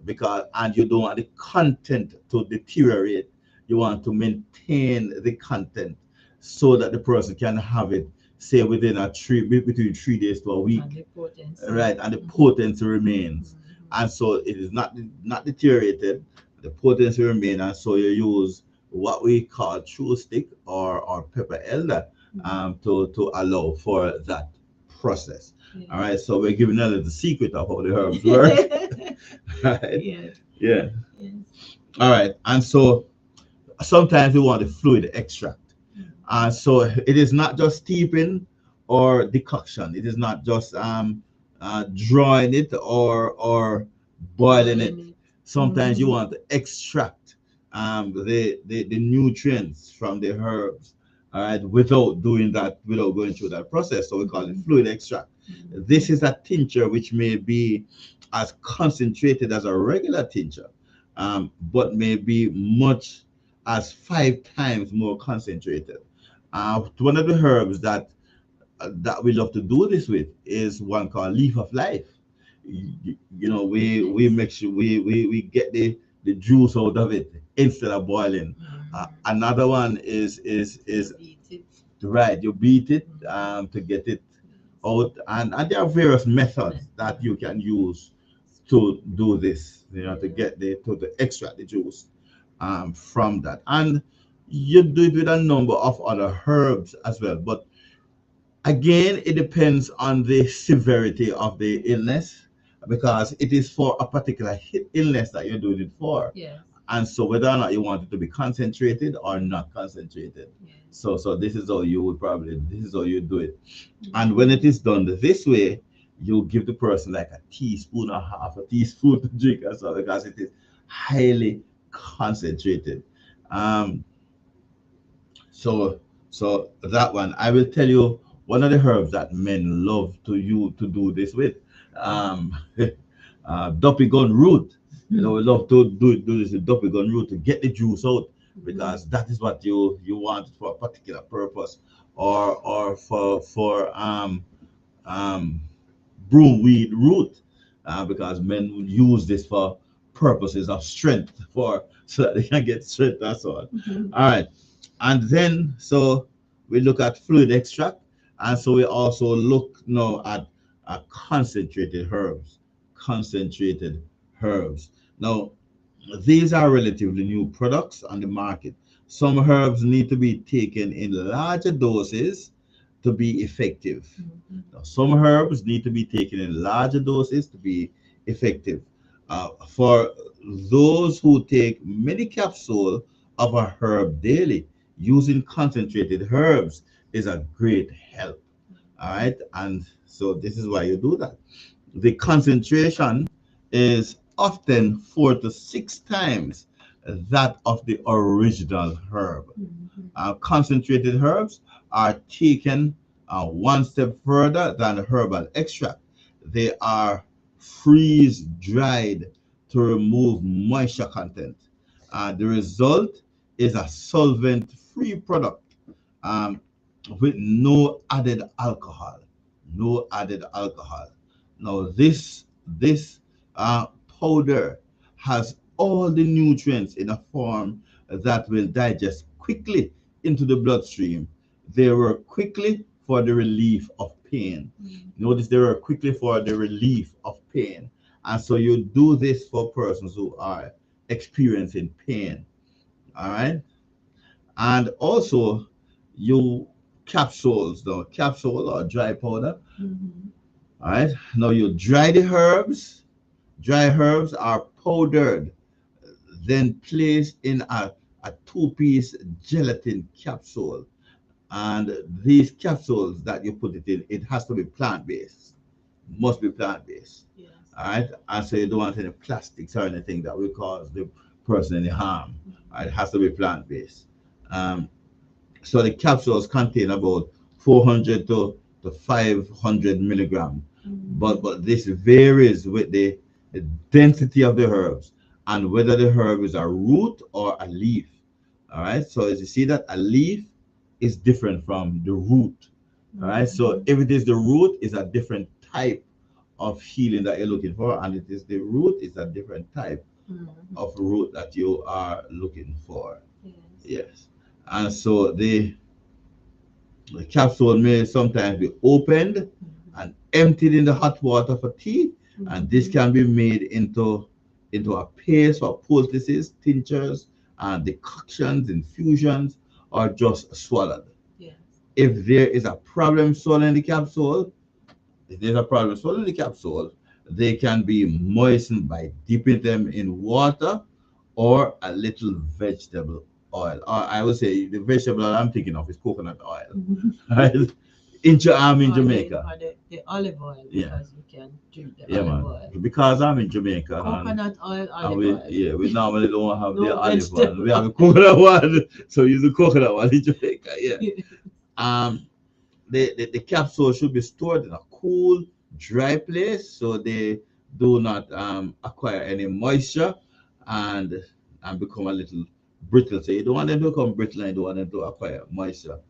because and you don't want the content to deteriorate. You want to maintain the content so that the person can have it, say, within between 3 days to a week, And the potency. right? And the potency remains, and so it is not deteriorated. The potency remains, and so you use what we call true stick or pepper elder to allow for that process. Yeah. All right, so we're giving a little secret of how the herbs work. Right? Yes. Yeah. Yes. All right, and so sometimes we want the fluid extract. And so it is not just steeping or decoction. It is not just drawing it or boiling it. Sometimes you want to extract the nutrients from the herbs, all right, without doing that, without going through that process. So we call it fluid extract. This is a tincture which may be as concentrated as a regular tincture, but may be much as 5 times more concentrated. One of the herbs that we love to do this with is one called leaf of life. We make sure we get the juice out of it instead of boiling. Another one is Eat it. right. You beat it to get it out, and there are various methods that you can use to do this. To get to extract the juice from that, and you do it with a number of other herbs as well. But again, it depends on the severity of the illness, because it is for a particular illness that you're doing it for. Yes. And so whether or not you want it to be concentrated or not concentrated. Yes. So this is how you do it. And when it is done this way, you give the person like a teaspoon or half a teaspoon to drink as well, because it is highly concentrated. Um, so that one, I will tell you one of the herbs that men love to do this with. Um, Duppy gun root. We love to do this with Duppy gun root to get the juice out, because that is what you want for a particular purpose, or for broomweed root, because men would use this for purposes of strength, so that they can get strength. That's all. All right, and then so we look at fluid extract, and so we also look now at concentrated herbs. Concentrated herbs. Now, these are relatively new products on the market. Some herbs need to be taken in larger doses to be effective. Now, some herbs need to be taken in larger doses to be effective. For those who take many capsules of a herb daily, using concentrated herbs is a great help. All right, and so this is why you do that. The concentration is often 4 to 6 times that of the original herb. Concentrated herbs are taken one step further than herbal extract. They are freeze dried to remove moisture content. The result is a solvent free product, um, with no added alcohol. No added alcohol. Now, this powder has all the nutrients in a form that will digest quickly into the bloodstream. They work quickly for the relief of pain. Notice they work quickly for the relief of pain. And so you do this for persons who are experiencing pain. All right. And also you capsules, the capsule or dry powder. All right. Now you dry the herbs. Dry herbs are powdered, then placed in a two-piece gelatin capsule. And these capsules that you put it in, it has to be plant-based. Must be plant-based. Yes. All right. And so you don't want any plastics or anything that will cause the person any harm. All right? It has to be plant-based. Um, so the capsules contain about 400 to 500 milligram, but this varies with the density of the herbs and whether the herb is a root or a leaf. All right, so as you see that a leaf is different from the root. All right. So if it is the root, it's a different type of healing that you're looking for, and it is the root, it's a different type of root that you are looking for. Yes. And so the capsule may sometimes be opened and emptied in the hot water for tea, and this can be made into a paste for poultices, tinctures, and decoctions, infusions, or just swallowed. If there is a problem swallowing the capsule, they can be moistened by dipping them in water or a little vegetable oil. Or I would say the vegetable oil I'm thinking of is coconut oil. Right? In Jamaica. The olive oil, Yeah. because you can drink the Yeah, olive man. oil. Because I'm in Jamaica. Coconut oil, And olive we, oil. yeah, we normally don't have the No olive vegetable one. We have the coconut one. So use the coconut one in Jamaica. Yeah. The capsule should be stored in a cool, dry place so they do not acquire any moisture and become a little brittle. So you don't want them to become brittle and you don't want them to acquire moisture.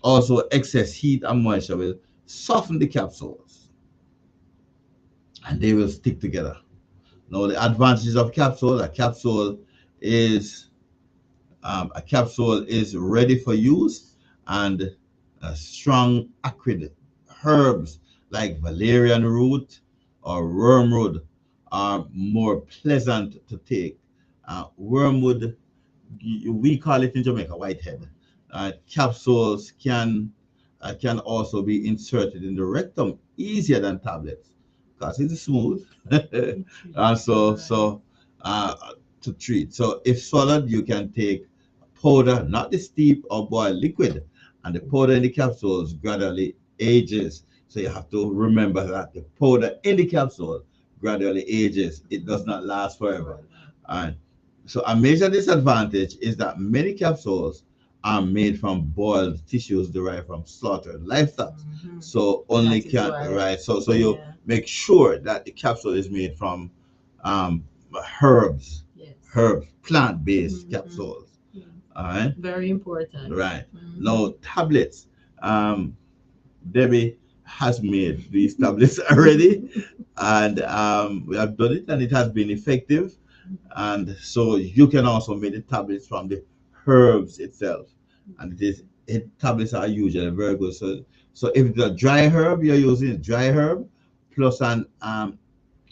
Also, excess heat and moisture will soften the capsules and they will stick together. Now, the advantages of capsule: is a capsule is ready for use, and strong acrid herbs like valerian root or wormwood are more pleasant to take. Wormwood, we call it in Jamaica whitehead. Capsules can also be inserted in the rectum easier than tablets because it is smooth. And uh, to treat. So if swallowed, you can take powder, not the steep or boiled liquid, and the powder in the capsules gradually ages. So you have to remember that the powder in the capsule gradually ages. It does not last forever. And so a major disadvantage is that many capsules are made from boiled tissues derived from slaughtered livestock. So only can right. So you make sure that the capsule is made from um, herbs, plant-based capsules. All right. Very important. Right. Now tablets. Debbie has made these tablets already, and we have done it, and it has been effective. And so you can also make the tablets from the herbs itself, and tablets are usually very good. So if it's a dry herb, you're using a dry herb plus an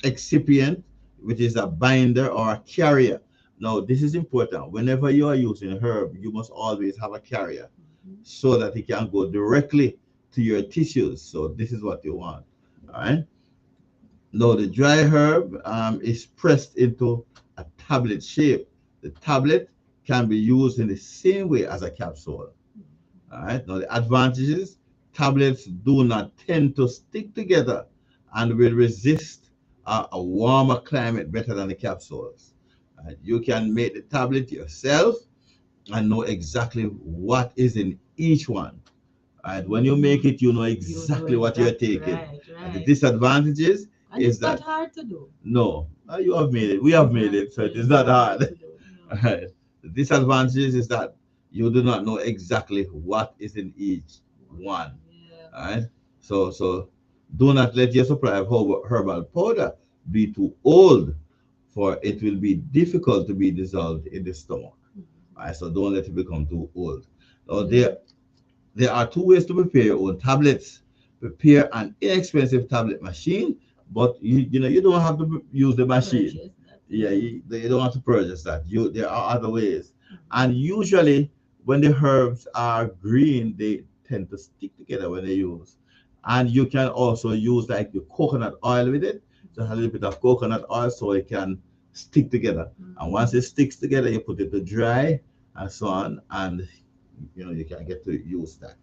excipient, which is a binder or a carrier. Now, this is important. Whenever you are using a herb, you must always have a carrier so that it can go directly to your tissues. So this is what you want. All right. Now, the dry herb is pressed into a tablet shape. The tablet can be used in the same way as a capsule. All right. Now, the advantages: tablets do not tend to stick together and will resist a warmer climate better than the capsules. You can make the tablet yourself and know exactly what is in each one. And when you make it, you know exactly what you're taking. Right. And the disadvantages and is it's not that hard to do. no, you have made it. We have made it, so it is not hard. To do, no. Right. The disadvantages is that you do not know exactly what is in each one. All right. So do not let your supply of herbal powder be too old, for it will be difficult to be dissolved in the stomach. All right. So don't let it become too old. Now, there are two ways to prepare your own tablets. Prepare an inexpensive tablet machine, but you don't have to use the machine. Yeah, you don't have to purchase that. There are other ways, and usually when the herbs are green, they tend to stick together when they use. And you can also use like the coconut oil with it, just a little bit of coconut oil so it can stick together. And once it sticks together, you put it to dry and so on, and you can get to use that.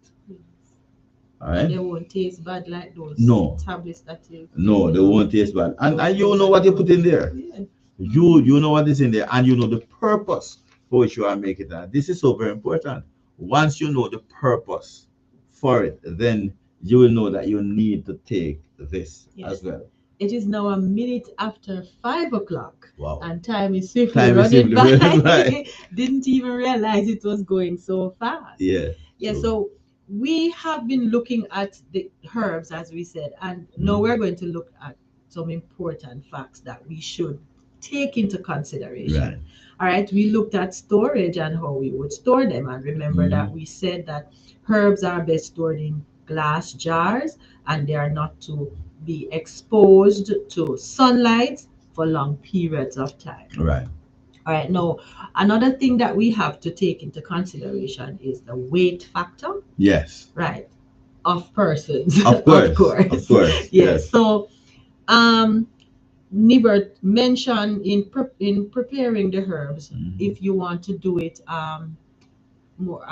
All right. They won't taste bad like those tablets that you. No, they won't taste bad, and you know what you put in there. Yeah. You know what is in there, and you know the purpose for which you are making that. This is so very important. Once you know the purpose for it, then you will know that you need to take this as well. It is now a minute after 5 o'clock. Wow. And time is swiftly running by. Didn't even realize it was going so fast. Yeah. Yeah. So we have been looking at the herbs, as we said, and now we're going to look at some important facts that we should take into consideration. Right. All right, we looked at storage and how we would store them, and remember that we said that herbs are best stored in glass jars and they are not to be exposed to sunlight for long periods of time. Right. All right, now another thing that we have to take into consideration is the weight factor, Yes. right, of persons. Of course. Of course. Of course. Yes. So, Nibert mentioned in preparing the herbs, if you want to do it more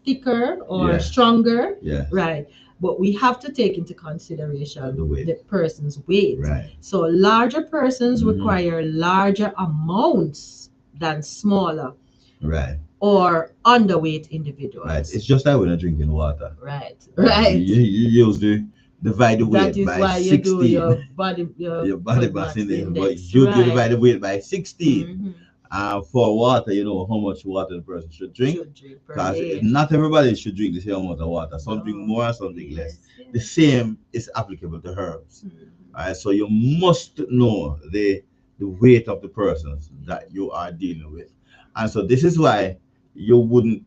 thicker or Yeah. stronger, Yes. right? But we have to take into consideration The weight. the person's weight. Right. So larger persons Mhm. require larger amounts than smaller Right. or underweight individuals. Right. It's just like when you're drinking water. Right. Right. You use the divide the weight That is by why you 16. do your body Your body mass index, but index. you Right. divide the weight by 16. Mhm. For water, you know how much water the person should drink. Should drink per Because day. not everybody should drink the same amount of water. Some No. drink more, some drink less. Yes, The yes. same is applicable to herbs. Mhm. Alright, so you must know the weight of the persons that you are dealing with. And so this is why you wouldn't,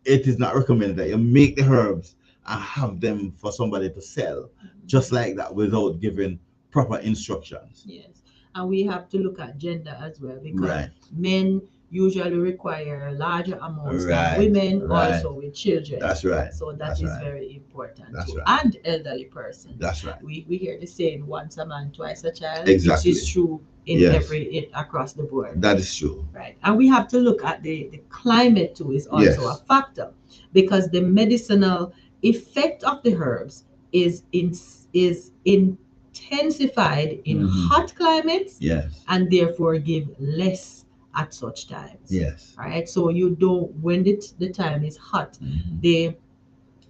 it is not recommended that you make the herbs and have them for somebody to sell just like that without giving proper instructions. Yes, and we have to look at gender as well, because Right. men usually require larger amounts Right, than women, right. also with children. That's right. So that That's is right. very important That's too. right. And elderly persons. That's right. We hear the saying once a man, twice a child. Exactly. Which is true in Yes. across the board. That is true. Right. And we have to look at the climate too is also Yes. a factor, because the medicinal effect of the herbs is intensified in Mhm. hot climates Yes. and therefore give less at such times. Yes. All right. So you don't, when the time is hot, Mhm.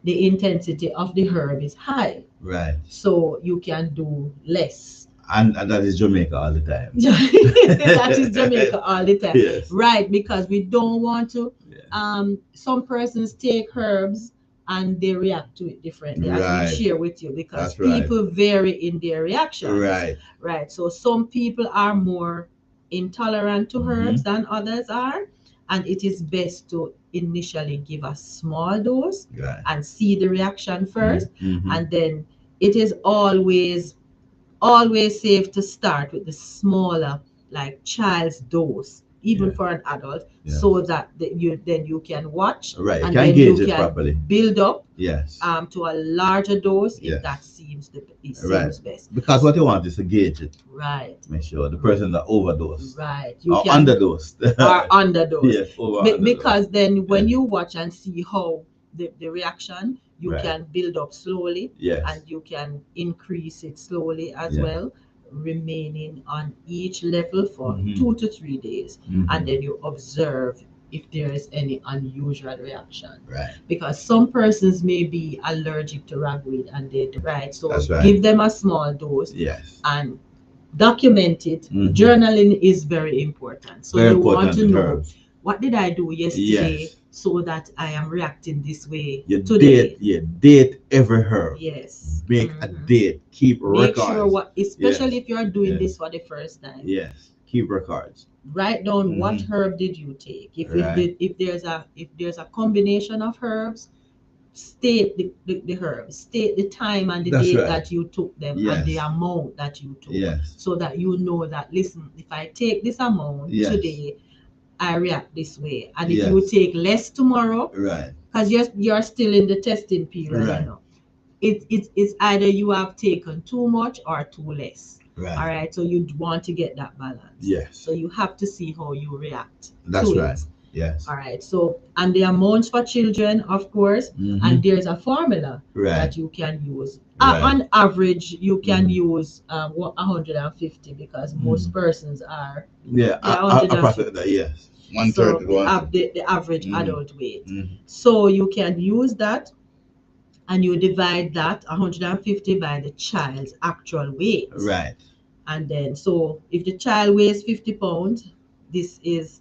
the intensity of the herb is high. Right. So you can do less. And that is Jamaica all the time. That is Jamaica all the time. Yes. Right, because we don't want to Yeah. some persons take herbs and they react to it differently, as Right. we share with you, because That's right. people vary in their reactions. Right. Right. So some people are more intolerant to herbs than others are, and it is best to initially give a small dose Right. and see the reaction first, Mhm. and then it is always safe to start with the smaller, like child's dose, even Yeah. for an adult, Yeah. so that you can watch, Right. You and can then gauge you it can properly. build up Yes. to a larger dose if Yes. that seems Right. best. Because what you want is to gauge it. Right. Make sure the person that overdosed Right. You or can underdosed. or underdose. Yes. Underdosed. Because then when Yeah. you watch and see how the reaction, you Right. can build up slowly, Yes. and you can increase it slowly as Yeah. well, remaining on each level for Mhm. 2 to 3 days, Mhm. and then you observe if there is any unusual reaction, Right. because some persons may be allergic to ragweed and they right, so That's right. give them a small dose Yes. and document it. Mhm. Journaling is very important, so Very you important want to with know herbs. what did I do yesterday Yes. so that I am reacting this way You today. date every herb. Yes. Make a Mhm. date. Keep Make records. sure especially Yes. if you are doing Yes. this for the first time, Yes. Keep records. write down what Mhm. herb did you take. Right. If there's a combination of herbs, state the herbs, state the time and the That's date right. that you took them, Yes. and the amount that you took, Yes. so that you know that, listen, if I take this amount Yes. today, I react this way, and if you Yes. take less tomorrow, Right. because you're still in the testing period, Right. you know, it's either you have taken too much or too less. Right. All right, so you want to get that balance. Yes. So you have to see how you react. That's to right. It. Yes. All right. So, and the amounts for children, of course, Mhm. and there's a formula Right. that you can use. Right. On average, you can Mhm. use 150, because most persons are Yeah. Yeah, Approximately. Yes. 130 to 150. the average Mhm. adult weight. Mhm. So you can use that, and you divide that 150 by the child's actual weight. Right. And then, so if the child weighs 50 pounds, this is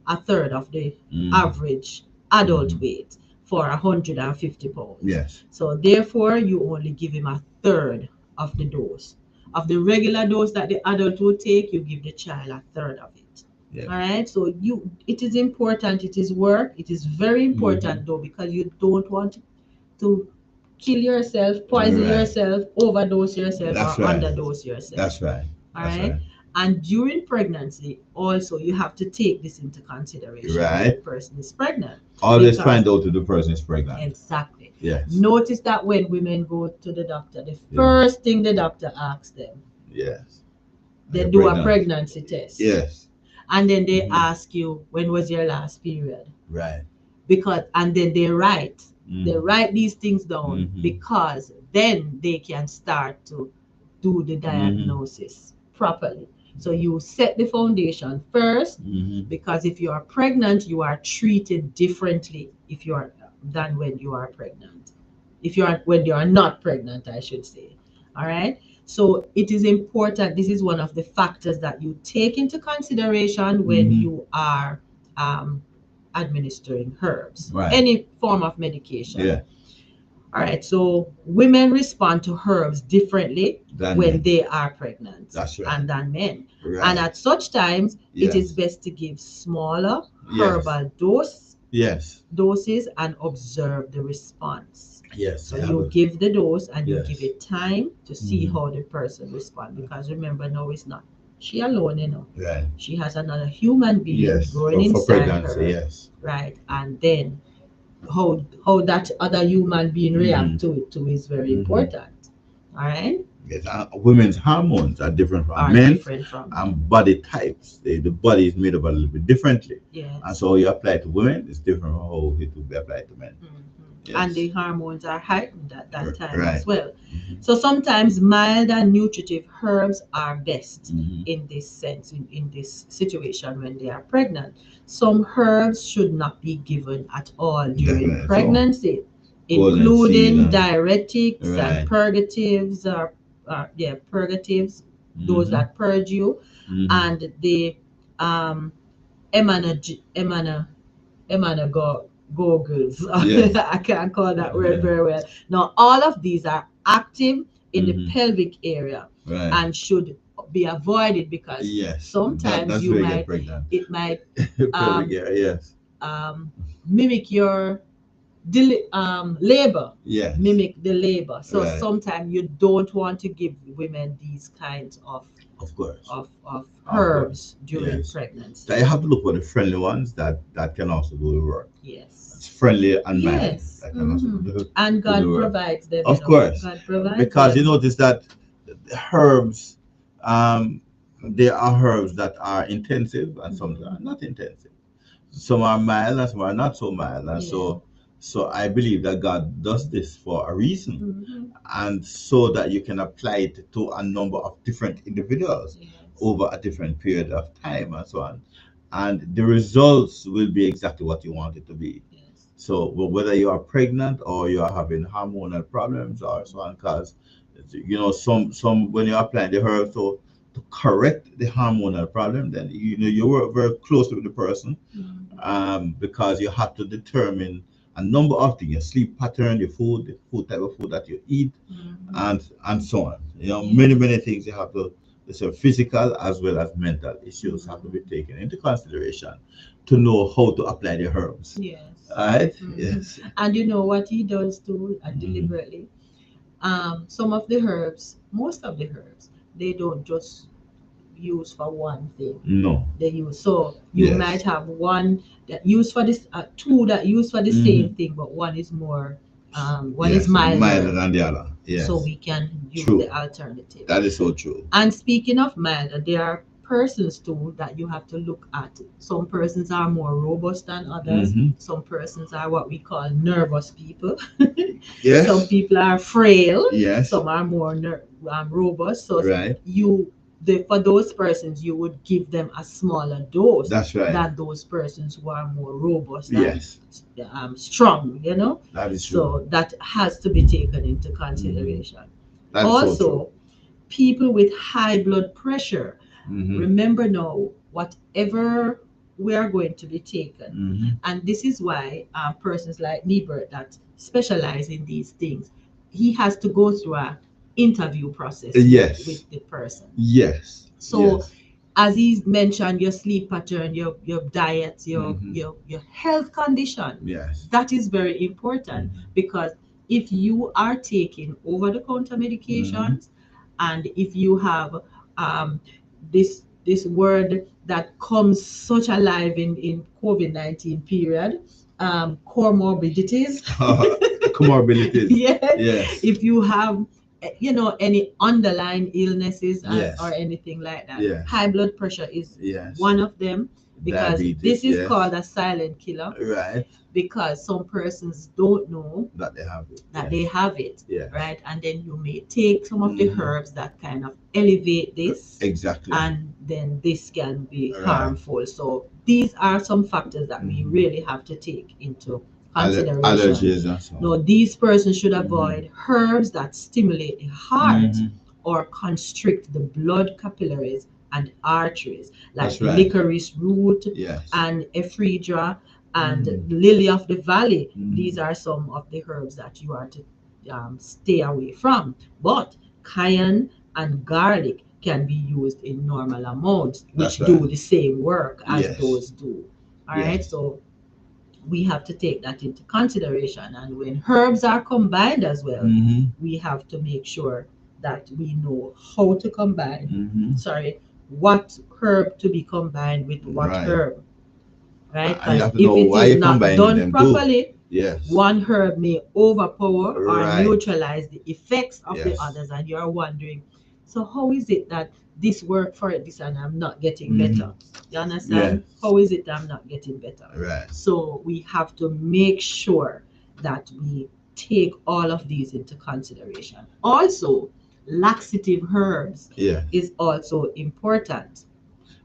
a third of the Mhm. average adult Mhm. weight. for 150 pounds. Yes. So therefore, you only give him a third of the dose. Of the regular dose that the adult would take, you give the child a third of it. Yeah. All right. So it is important. It is work. It is very important though, because you don't want to kill yourself, poison Right. yourself, overdose yourself, That's or right. underdose yourself. That's right. All That's right. right. And during pregnancy, also, you have to take this into consideration. Right. When the person is pregnant. Always Because- find out if the person is pregnant. Exactly. Yes. Notice that when women go to the doctor, the first thing the doctor asks them, Yes. they You're do pregnant. a pregnancy test. Yes. And then they Mhm. ask you, when was your last period? Right. And then they write Mhm. these things down, Mhm. because then they can start to do the diagnosis properly. So you set the foundation first, Mhm. because if you are pregnant, you are treated differently than when you are pregnant. When you are not pregnant, I should say. All right. So it is important. This is one of the factors that you take into consideration when Mhm. you are administering herbs, Right. any form of medication. Yeah. All right. So women respond to herbs differently Than when men. they are pregnant That's right. and than men. Right. And at such times, Yes. it is best to give smaller Yes. herbal Yes. doses and observe the response. Yes. So They have you a- give the dose and you Yes. give it time to see Mhm. how the person responds. Because remember, now it's not she alone, Right. She has another human being Yes. growing For inside pregnancy. her. Yes. Right. And then how that other human being react to it too is very Mhm. important. All right. Yes. Women's hormones are different from Are men. different from And body types. The body is made up a little bit differently. yes. And so you apply to women, it's different from how it will be applied to men. Mhm. Yes. And the hormones are heightened at that time Right. as well. Mhm. So sometimes mild and nutritive herbs are best Mhm. in this sense, in this situation when they are pregnant. Some herbs should not be given at all during Definitely. pregnancy, Golden including seal and- diuretics Right. and purgatives, purgatives, those Mhm. that purge you, Mhm. and the goggles. Yes. I can't call that word very well. Now, all of these are active in the Mhm. pelvic area Right. and should be avoided, because Yes. sometimes That's you where you might get pregnant. it might Pelvic area, yes. mimic your labor, Yes. mimic the labor. So Right. sometimes you don't want to give women these kinds of Of course. herbs during Yes. pregnancy. So you have to look for the friendly ones that can also do the work. Yes. It's friendly and mild. Yes. That can also do And God the work. provides them. Of course. God provides Because them. you notice that the herbs, there are herbs that are intensive and some that are not intensive. Some are mild and some are not so mild. And so I believe that God does this for a reason, Mhm. and so that you can apply it to a number of different individuals Yes. over a different period of time and so on. And the results will be exactly what you want it to be. Yes. So whether you are pregnant or you are having hormonal problems or so on, because some when you're applying the herb to correct the hormonal problem, then you work very closely with the person, Mhm. because you have to determine a number of things: your sleep pattern, your food, the food type of food that you eat, Mhm. and so on. Yeah. Many things you have to. So physical as well as mental issues have to be taken into consideration to know how to apply the herbs. Yes. Right? Mhm. Yes. And you know what he does too, Mhm. deliberately. Some of the herbs, most of the herbs, they don't just use for one thing. No. They use, so you Yes. might have one that used for this, two that use for the same thing, but one is more, one Yes, is milder. than the other. Yes. So we can use True. the alternative. That is so true. And speaking of milder, there are persons too that you have to look at. Some persons are more robust than others. Mhm. Some persons are what we call nervous people. Yes. Some people are frail. Yes. Some are more robust. So Right. for those persons, you would give them a smaller dose That's right. than those persons who are more robust Yes. and strong. That is true. So that has to be taken into consideration. That is Also, so people with high blood pressure, true. Mhm. remember now, whatever we are going to be taken. And this is why persons like me, Bert, that specialize in these things, he has to go through a interview process Yes. with the person. Yes. So yes. as he's mentioned, your sleep pattern, your diet, your Mhm. your health condition, Yes. that is very important, because if you are taking over-the-counter medications, and if you have this word that comes such alive in COVID-19 period, comorbidities. Comorbidities. Yes. Yes. If you have any underlying illnesses Yes. or anything like that, Yes. high blood pressure is Yes. one of them, because Diabetes, this is yes. called a silent killer, Right. because some persons don't know That they have it. that yes. they have it, Yes. right? And then you may take some of the herbs that kind of elevate this, Exactly. and then this can be Right. harmful. So these are some factors that we really have to take into consideration. Allergies and so on. No, these persons should avoid herbs that stimulate the heart or constrict the blood capillaries and arteries, like That's right. licorice root Yes. and ephedra and lily of the valley. These are some of the herbs that you are to stay away from. But cayenne and garlic can be used in normal amounts, which That's do right. the same work as Yes. those do. All right, Yes. so we have to take that into consideration. And when herbs are combined as well, we have to make sure that we know how to combine, what herb to be combined with what Right. herb. Right? And you have to If know it why is you're not combining done them too. properly, Yes. one herb may overpower or Right. neutralize the effects of the Yes. others, and you're wondering, so how is it that this worked for this and I'm not getting better? You understand? Yes. How is it that I'm not getting better? Right. So we have to make sure that we take all of these into consideration. Also, laxative herbs Yes. is also important.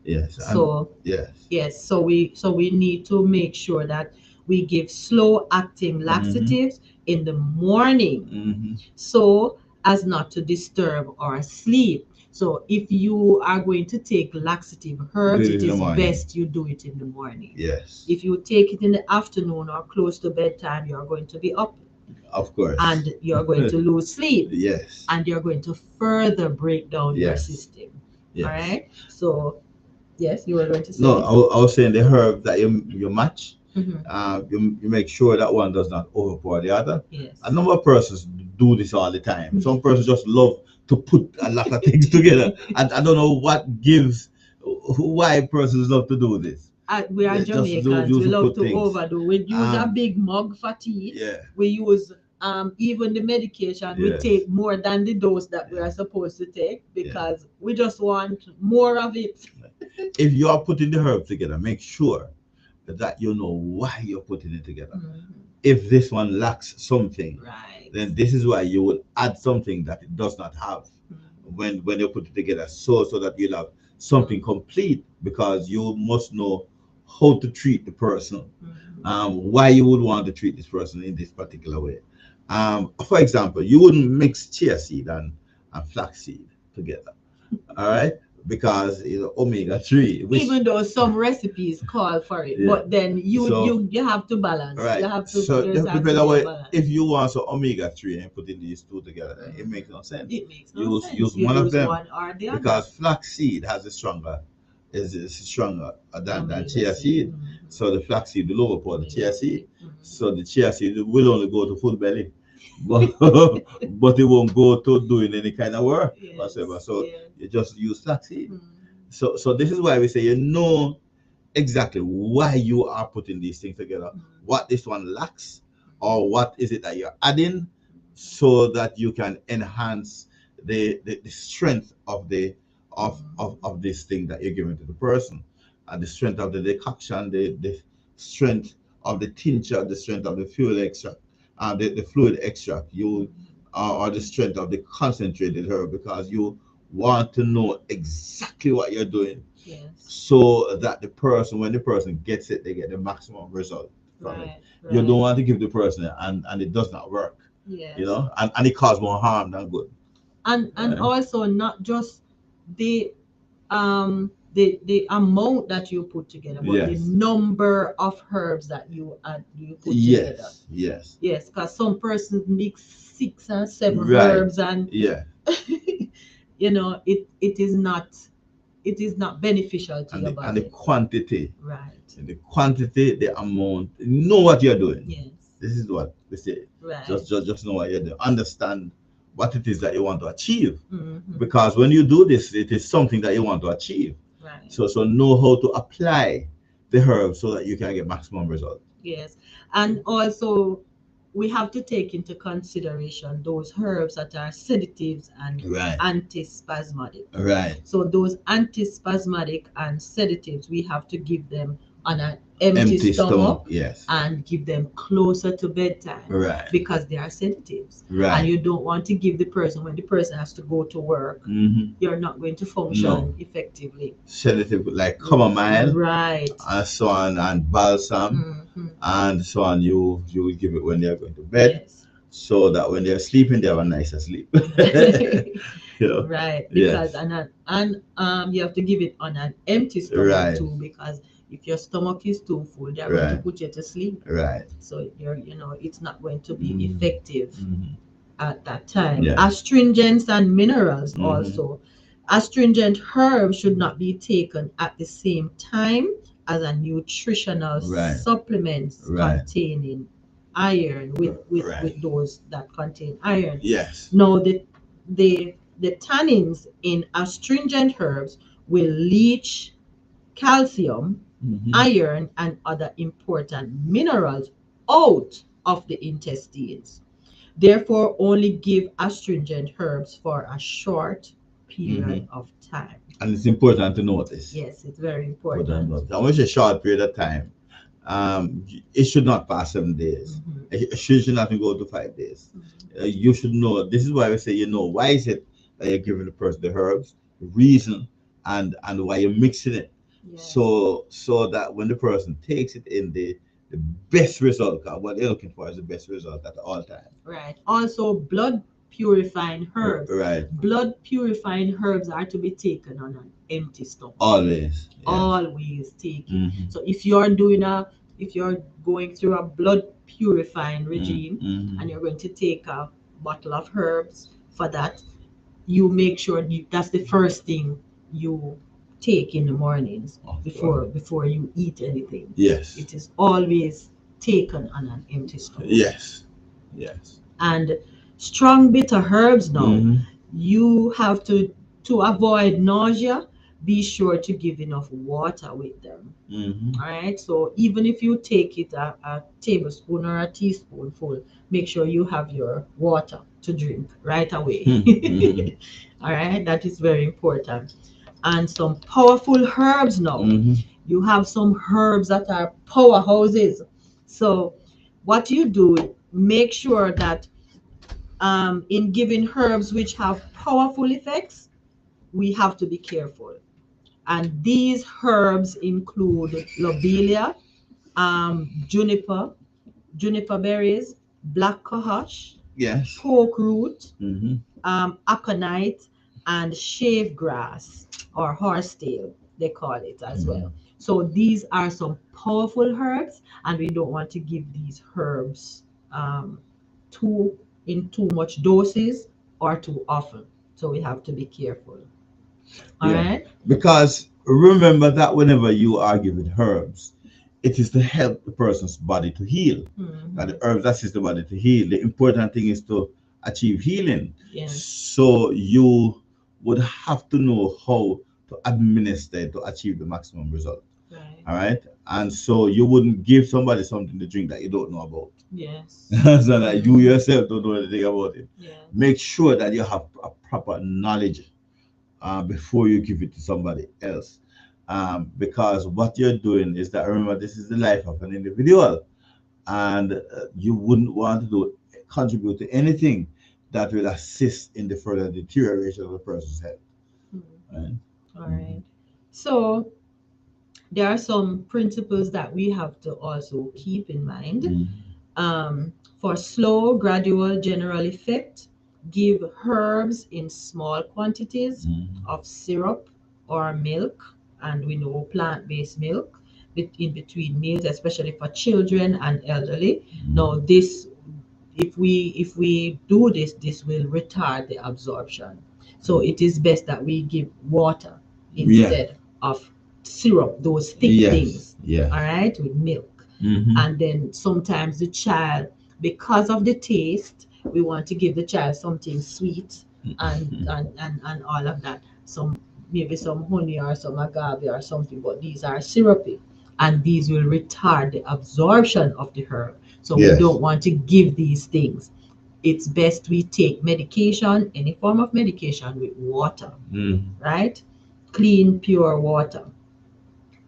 Yes. So yes. yes, so we need to make sure that we give slow acting laxatives in the morning, so as not to disturb our sleep. So if you are going to take laxative herbs, Do it it in the is morning. best you do it in the morning. Yes. If you take it in the afternoon or close to bedtime, you're going to be up Of course. and you're going to lose sleep, Yes. and you're going to further break down your Yes. system. Yes. All right. So yes, you were going to say. No, I was saying the herb that you match. Mhm. You make sure that one does not overpower the other. Yes. A number of persons do this all the time. Some persons just love to put a lot of things together, and I don't know what gives, why persons love to do this. We are They just Jamaicans. use We to love put to things. overdo. We use a Um, big mug for tea. Yeah. We use even the medication. We Yes. take more than the dose that we are supposed to take, because we just want more of it. If you are putting the herb together, make sure that you know why you're putting it together. If this one lacks something, Right. then this is why you will add something that it does not have when you put it together, so that you'll have something complete, because you must know how to treat the person, why you would want to treat this person in this particular way. For example, you wouldn't mix chia seed and flaxseed together, all right, because omega-3, which Even though some recipes call for it, but then you have to balance. right. You have to. So there's have to depending be on a what, balance. if you want some omega-3 and putting these two together, then it makes no sense. It makes no sense. Use You one of them, one or the because other. flaxseed has a stronger is stronger than Omega chia seed. seed. So the flaxseed will overpower the chia seed. Mhm. So the chia seed will only go to full belly, but but it won't go to doing any kind of work whatsoever. So you just use flaxseed. So this is why we say you know exactly why you are putting these things together, what this one lacks, or what is it that you're adding, so that you can enhance the strength of the of this thing that you're giving to the person, and the strength of the decoction, the strength of the tincture, the strength of the fuel extract, the fluid extract, you or the strength of the concentrated herb, because you want to know exactly what you're doing, so that the person, when the person gets it, they get the maximum result from it. You don't want to give the person and it does not work. You know, and it causes more harm than good. And also not just the the amount that you put together, but the Yes. number of herbs that you put together. Yes. Yes. Yes, because some persons mix 6 and 7 Right. herbs, and Yeah. you know, it is not beneficial to And your and the body. quantity, Right. the amount. You know what you're doing. Yes. This is what we say. Right. Just know what you're doing. Understand what it is that you want to achieve. Mhm. Because when you do this, it is something that you want to achieve. Right. So know how to apply the herbs so that you can get maximum result. Yes. And also, we have to take into consideration those herbs that are sedatives and Right. antispasmodic. Right. So those antispasmodic and sedatives, we have to give them on an empty Empty stomach, Yes. and give them closer to bedtime, Right. because they are sedatives. Right. And you don't want to give the person when the person has to go to work. You're not going to function No. effectively. Sedative like chamomile Right. and so on, and balsam Mhm. and so on. You will give it when they're going to bed, Yes. so that when they're sleeping, they have a nicer sleep. You know? Right, Yes. because you have to give it on an empty stomach Right. too, because if your stomach is too full, they're going to Right. put you to sleep. Right. So it's not going to be Mhm. effective Mhm. at that time. Yeah. Astringents and minerals Mhm. also. Astringent herbs should not be taken at the same time as a nutritional Right. supplements Right. containing iron, with Right. those that contain iron. Yes. Now, the tannins in astringent herbs will leach calcium, Mhm. iron, and other important minerals out of the intestines. Therefore, only give astringent herbs for a short period of time. And it's important to notice. Yes, it's very Important to important. notice. And when it's a short period of time, it should not pass 7 days. Mhm. It should not go to 5 days. You should know. This is why we say, why is it that you're giving the person the herbs, the reason, and why you're mixing it, Yes. so that when the person takes it in, the best result. 'Cause what they're looking for is the best result at all times. Right. Also, blood purifying herbs. Right. Blood purifying herbs are to be taken on an empty stomach. Always. Yes. Always take it. Mhm. So if you're going through a blood purifying regime, Mhm. and you're going to take a bottle of herbs for that, you make sure that's the first thing you take in the mornings before you eat anything. Yes. It is always taken on an empty stomach. Yes. Yes. And strong bitter herbs now, Mhm. you have to avoid nausea, be sure to give enough water with them. Mhm. All right, so even if you take it a tablespoon or a teaspoonful, make sure you have your water to drink right away. Mhm. All right, that is very important. And some powerful herbs now. Mhm. You have some herbs that are powerhouses. So what you do, make sure that in giving herbs which have powerful effects, we have to be careful. And these herbs include lobelia, juniper berries, black cohosh, Yes. poke root, Mhm. aconite, and shave grass, or horsetail, they call it as well. So these are some powerful herbs, and we don't want to give these herbs in too much doses or too often. So we have to be careful. All Yeah. right. Because remember that whenever you are giving herbs, it is to help the person's body to heal. Mhm. And the herbs assist the body to heal. The important thing is to achieve healing. Yes. So you would have to know how to administer it to achieve the maximum result. Right. All right. And so you wouldn't give somebody something to drink that you don't know about. Yes. So that you yourself don't know anything about it. Yes. Make sure that you have a proper knowledge before you give it to somebody else. Because what you're doing is that, remember, this is the life of an individual, and you wouldn't want to contribute to anything that will assist in the further deterioration of the person's health. Right? All right. So there are some principles that we have to also keep in mind. For slow, gradual general effect, give herbs in small quantities of syrup or milk and we know plant-based milk in between meals, especially for children and elderly. Now, this, if we do this, this will retard the absorption. So it is best that we give water instead of syrup, those thick things. All right, with milk. And then sometimes the child, because of the taste, we want to give the child something sweet and all of that. Some, maybe some honey or some agave or something, but these are syrupy, and these will retard the absorption of the herb. So we don't want to give these things. It's best we take medication, any form of medication, with water, right? Clean, pure water.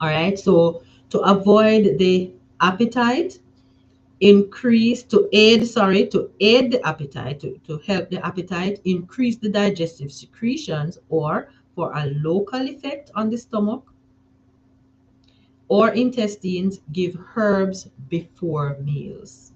All right. So to avoid the appetite, to aid the appetite, to help the appetite, increase the digestive secretions, or for a local effect on the stomach or intestines, give herbs before meals.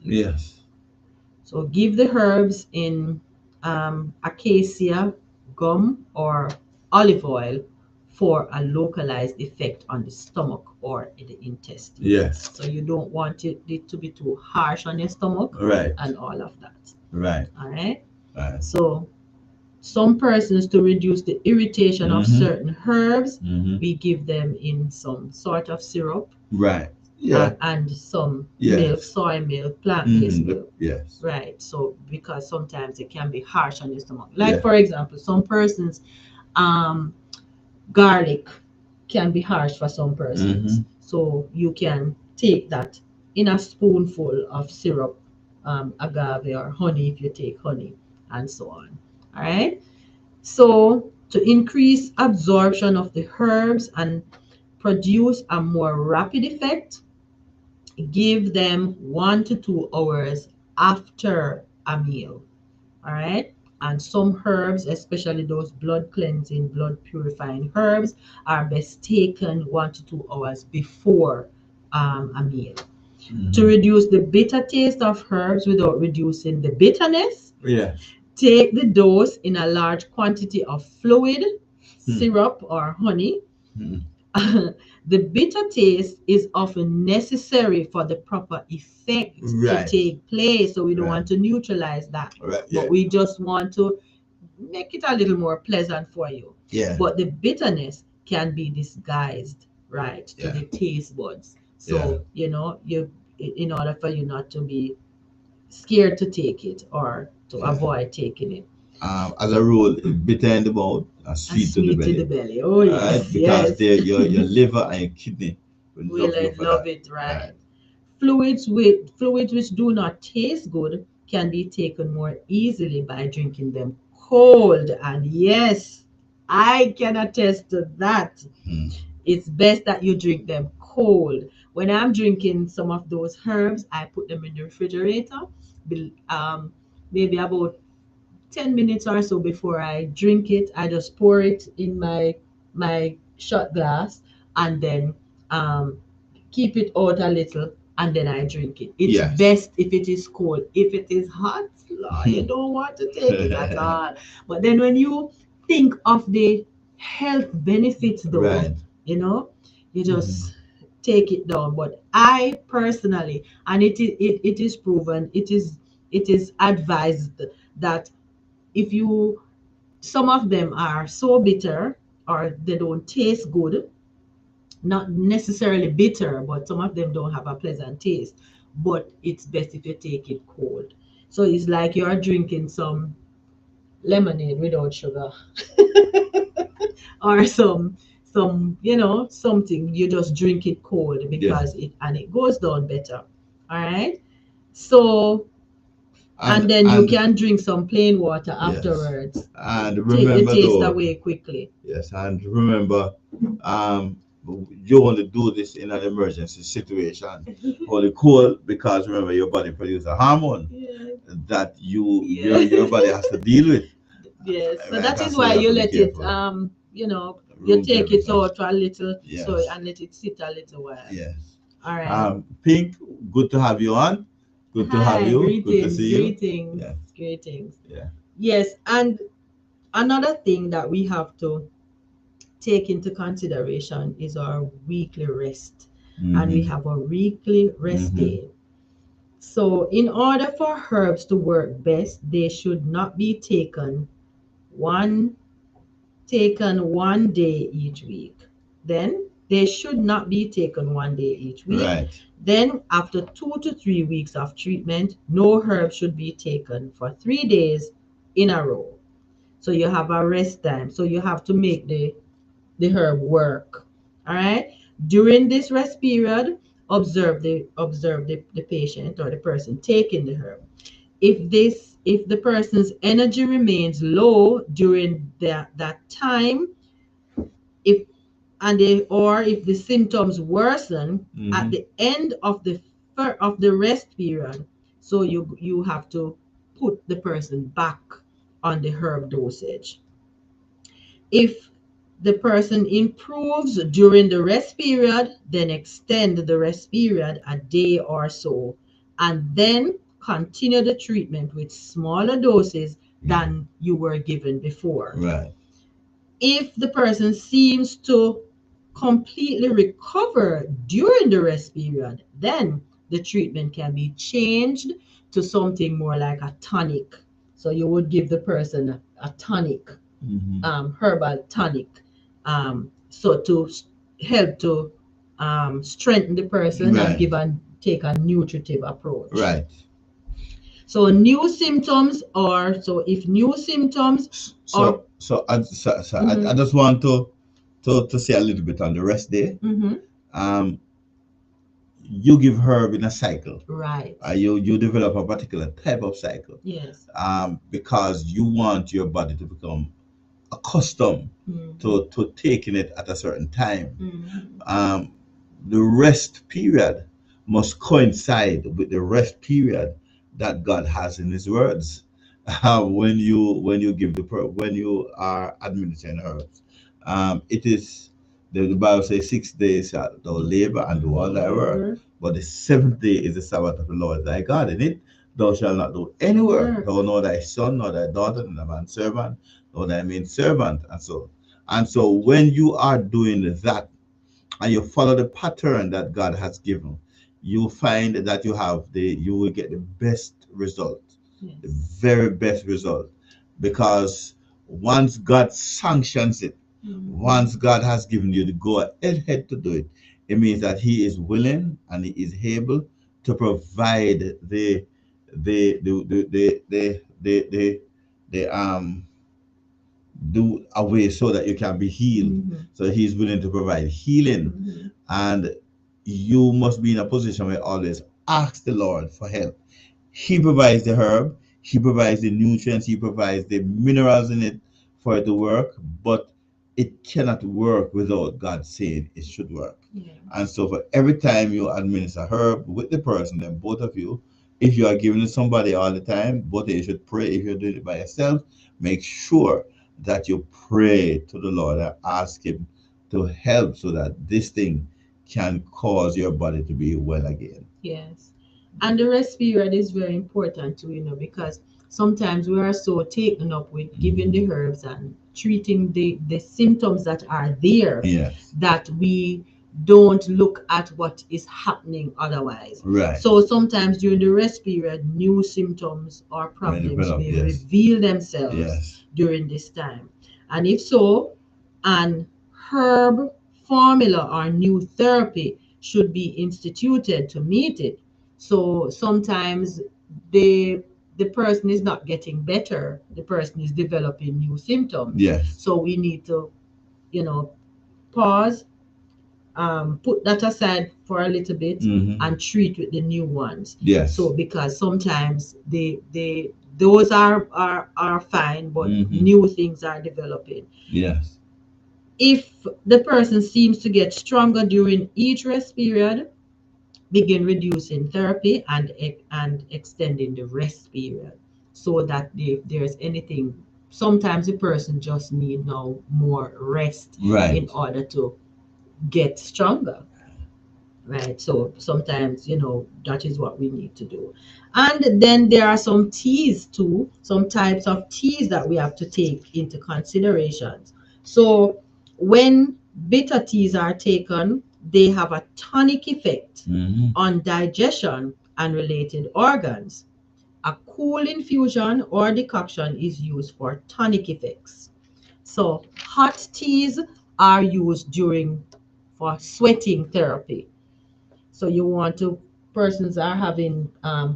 So give the herbs in acacia gum or olive oil for a localized effect on the stomach or in the intestines. So you don't want it to be too harsh on your stomach, and all of that. All right. So some persons, to reduce the irritation of certain herbs, we give them in some sort of syrup. And some milk, soy milk, plant-based milk. Right. So because sometimes it can be harsh on your stomach. Like for example, some persons, garlic can be harsh for some persons. So you can take that in a spoonful of syrup, agave or honey if you take honey, and so on. All right. So to increase absorption of the herbs and produce a more rapid effect, give them 1 to 2 hours after a meal. All right. And some herbs, especially those blood cleansing, blood purifying herbs, are best taken 1 to 2 hours before a meal. To reduce the bitter taste of herbs without reducing the bitterness, take the dose in a large quantity of fluid, syrup, or honey. The bitter taste is often necessary for the proper effect to take place. So we don't want to neutralize that, but we just want to make it a little more pleasant for you. But the bitterness can be disguised, to the taste buds. So, you, in order for you not to be scared to take it or to avoid taking it. As a rule, bitter in the mouth and sweet to the belly. Oh yes, because your liver and your kidney will love it, right? Fluids which do not taste good can be taken more easily by drinking them cold. And yes, I can attest to that. It's best that you drink them cold. When I'm drinking some of those herbs, I put them in the refrigerator, maybe about 10 minutes or so before I drink it. I just pour it in my shot glass, and then keep it out a little, and then I drink it. It's best if it is cold. If it is hot, you don't want to take it at all. But then when you think of the health benefits though, you just take it down. But I personally, and it is proven, it is advised that if some of them are so bitter or they don't taste good, not necessarily bitter, but some of them don't have a pleasant taste, but it's best if you take it cold. So it's like you're drinking some lemonade without sugar or some something. You just drink it cold because it goes down better. All right. So and then you can drink some plain water afterwards. And remember, take the taste away quickly. And remember, you want to do this in an emergency situation. Only cold, because remember, your body produces a hormone that your body has to deal with. So that is why you let it you take it out a little, and let it sit a little while. All right. Pink, good to have you on. Good to have you. Greetings, good to see greetings, you. Greetings. Yes, and another thing that we have to take into consideration is our weekly rest. Mm-hmm. And we have a weekly rest Mm-hmm. day. So in order for herbs to work best, they should not be one day each week. Then they should not be taken one day each week. Right. Then after 2 to 3 weeks of treatment, no herb should be taken for 3 days in a row. So you have a rest time. So you have to make the herb work. All right. During this rest period, observe the patient or the person taking the herb. If the person's energy remains low during that time, if or if the symptoms worsen at the end of the rest period, so you have to put the person back on the herb dosage. If the person improves during the rest period, then extend the rest period a day or so, and then continue the treatment with smaller doses than you were given before. Right. If the person seems to completely recover during the rest period, then the treatment can be changed to something more like a tonic. So you would give the person a tonic, herbal tonic, so to help to strengthen the person and Right. take a nutritive approach. Right. So if new symptoms or I just want to say a little bit on the rest day. Mhm. You give herb in a cycle. Right. You develop a particular type of cycle. Yes. Because you want your body to become accustomed to taking it at a certain time. The rest period must coincide with the rest period that God has in His words. When you give when you are administering herbs, it is the Bible says 6 days shalt thou labor and do all thy work, but the seventh day is the Sabbath of the Lord thy God. In it thou shalt not do any work, thou nor thy son, nor thy daughter, nor thy manservant, nor thy maid servant, and so. And so when you are doing that and you follow the pattern that God has given, you find that you will get the best result. Yes. The very best result. Because once God sanctions it, once God has given you the go ahead to do it, it means that He is willing and He is able to provide the do a way so that you can be healed. So He's willing to provide healing. And you must be in a position where always ask the Lord for help. He provides the herb, He provides the nutrients, He provides the minerals in it for it to work, but it cannot work without God saying it should work. Yeah. And so for every time you administer herb with the person, then both of you, if you are giving it somebody all the time, both of you should pray. If you're doing it by yourself, make sure that you pray to the Lord and ask Him to help so that this thing can cause your body to be well again. Yes. And the rest period is very important too, because sometimes we are so taken up with giving the herbs and treating the symptoms that are there. Yes. That we don't look at what is happening otherwise. Right. So sometimes during the rest period, new symptoms or problems may reveal themselves. Yes. During this time. And if so, an herb formula or new therapy should be instituted to meet it. So sometimes the person is not getting better, the person is developing new symptoms. Yes. So we need to, pause, put that aside for a little bit, and treat with the new ones. Yes. So because sometimes those are fine, but new things are developing. Yes. If the person seems to get stronger during each rest period, begin reducing therapy and extending the rest period, so that if there's anything, sometimes the person just need now more rest. Right. In order to get stronger. Right. So sometimes, that is what we need to do. And then there are some teas too, some types of teas that we have to take into considerations. So When bitter teas are taken, they have a tonic effect Mm-hmm. on digestion and related organs. A cool infusion or decoction is used for tonic effects. So hot teas are used during for sweating therapy. So you want to persons are having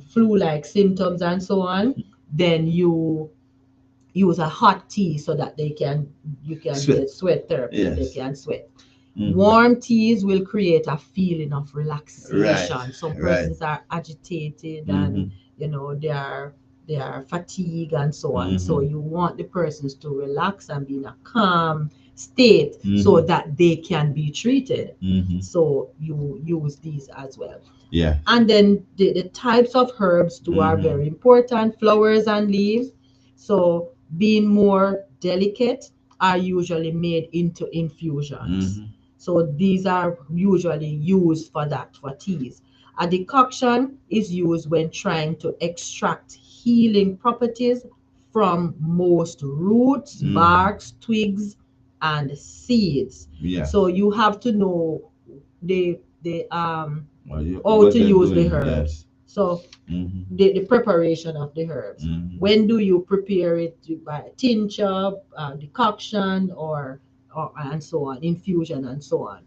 flu-like symptoms and so on, then you use a hot tea so that they can you can Sweat. get sweat therapy. They Yes. can sweat. Mm-hmm. Warm teas will create a feeling of Right. relaxation. Some Right. persons are agitated Mm-hmm. and they are fatigued and so on. So Mm-hmm. you want the persons to relax and be in a calm state so Mm-hmm. that they can be treated. Mm-hmm. So you use these as well. Yeah. And then the types of herbs too are Mm-hmm. very important, flowers and leaves. So being more delicate are usually made into infusions. Mm-hmm. So these are usually used for that, for teas. A decoction is used when trying to extract healing properties from most roots, Mm-hmm. barks, twigs, and seeds. Yeah. So you have to know the how What to they're use the doing. herbs. Yes. So Mm-hmm. the preparation of the herbs. Mm-hmm. When do you prepare it by tincture, decoction, or and so on, infusion and so on.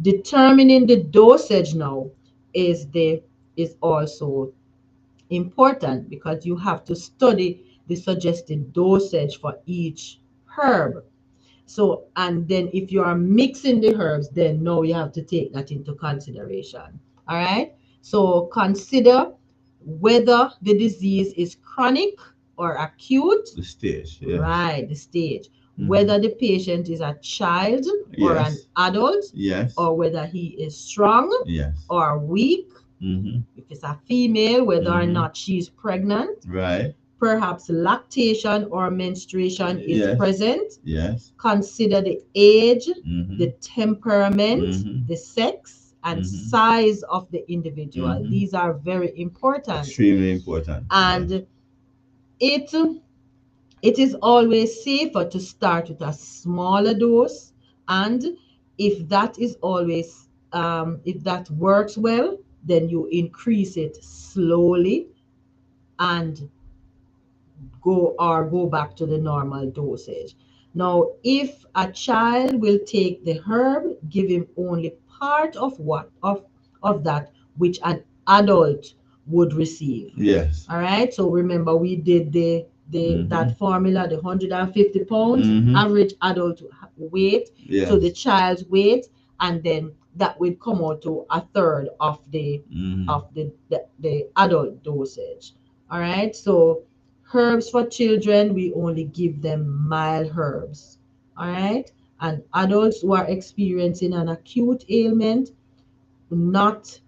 Determining the dosage now is the is also important because you have to study the suggested dosage for each herb. So, and then if you are mixing the herbs, then now you have to take that into consideration. All right. So consider whether the disease is chronic or acute. The stage. Yes. Right, the stage. Mm-hmm. Whether the patient is a child or an Yes. adult, Yes. or whether he is strong Yes. or weak. Mm-hmm. If it's a female, whether or Mm-hmm. not she's pregnant. Right. Perhaps lactation or menstruation is Yes. present. Yes. Consider the age, Mm-hmm. the temperament, Mm-hmm. the sex, and Mm-hmm. size of the individual. Mm-hmm. These are very important. Extremely important. And it it is always safer to start with a smaller dose. And if that is always if that works well, then you increase it slowly and go back to the normal dosage. Now, if a child will take the herb, give him only part of that which an adult would receive. Yes. All right. So remember, we did the Mm-hmm. that formula, the 150 pounds Mm-hmm. average adult weight Yes. to the child's weight, and then that will come out to a third of the Mm-hmm. the adult dosage. All right. So herbs for children, we only give them mild herbs. All right. And adults who are experiencing an acute ailment, not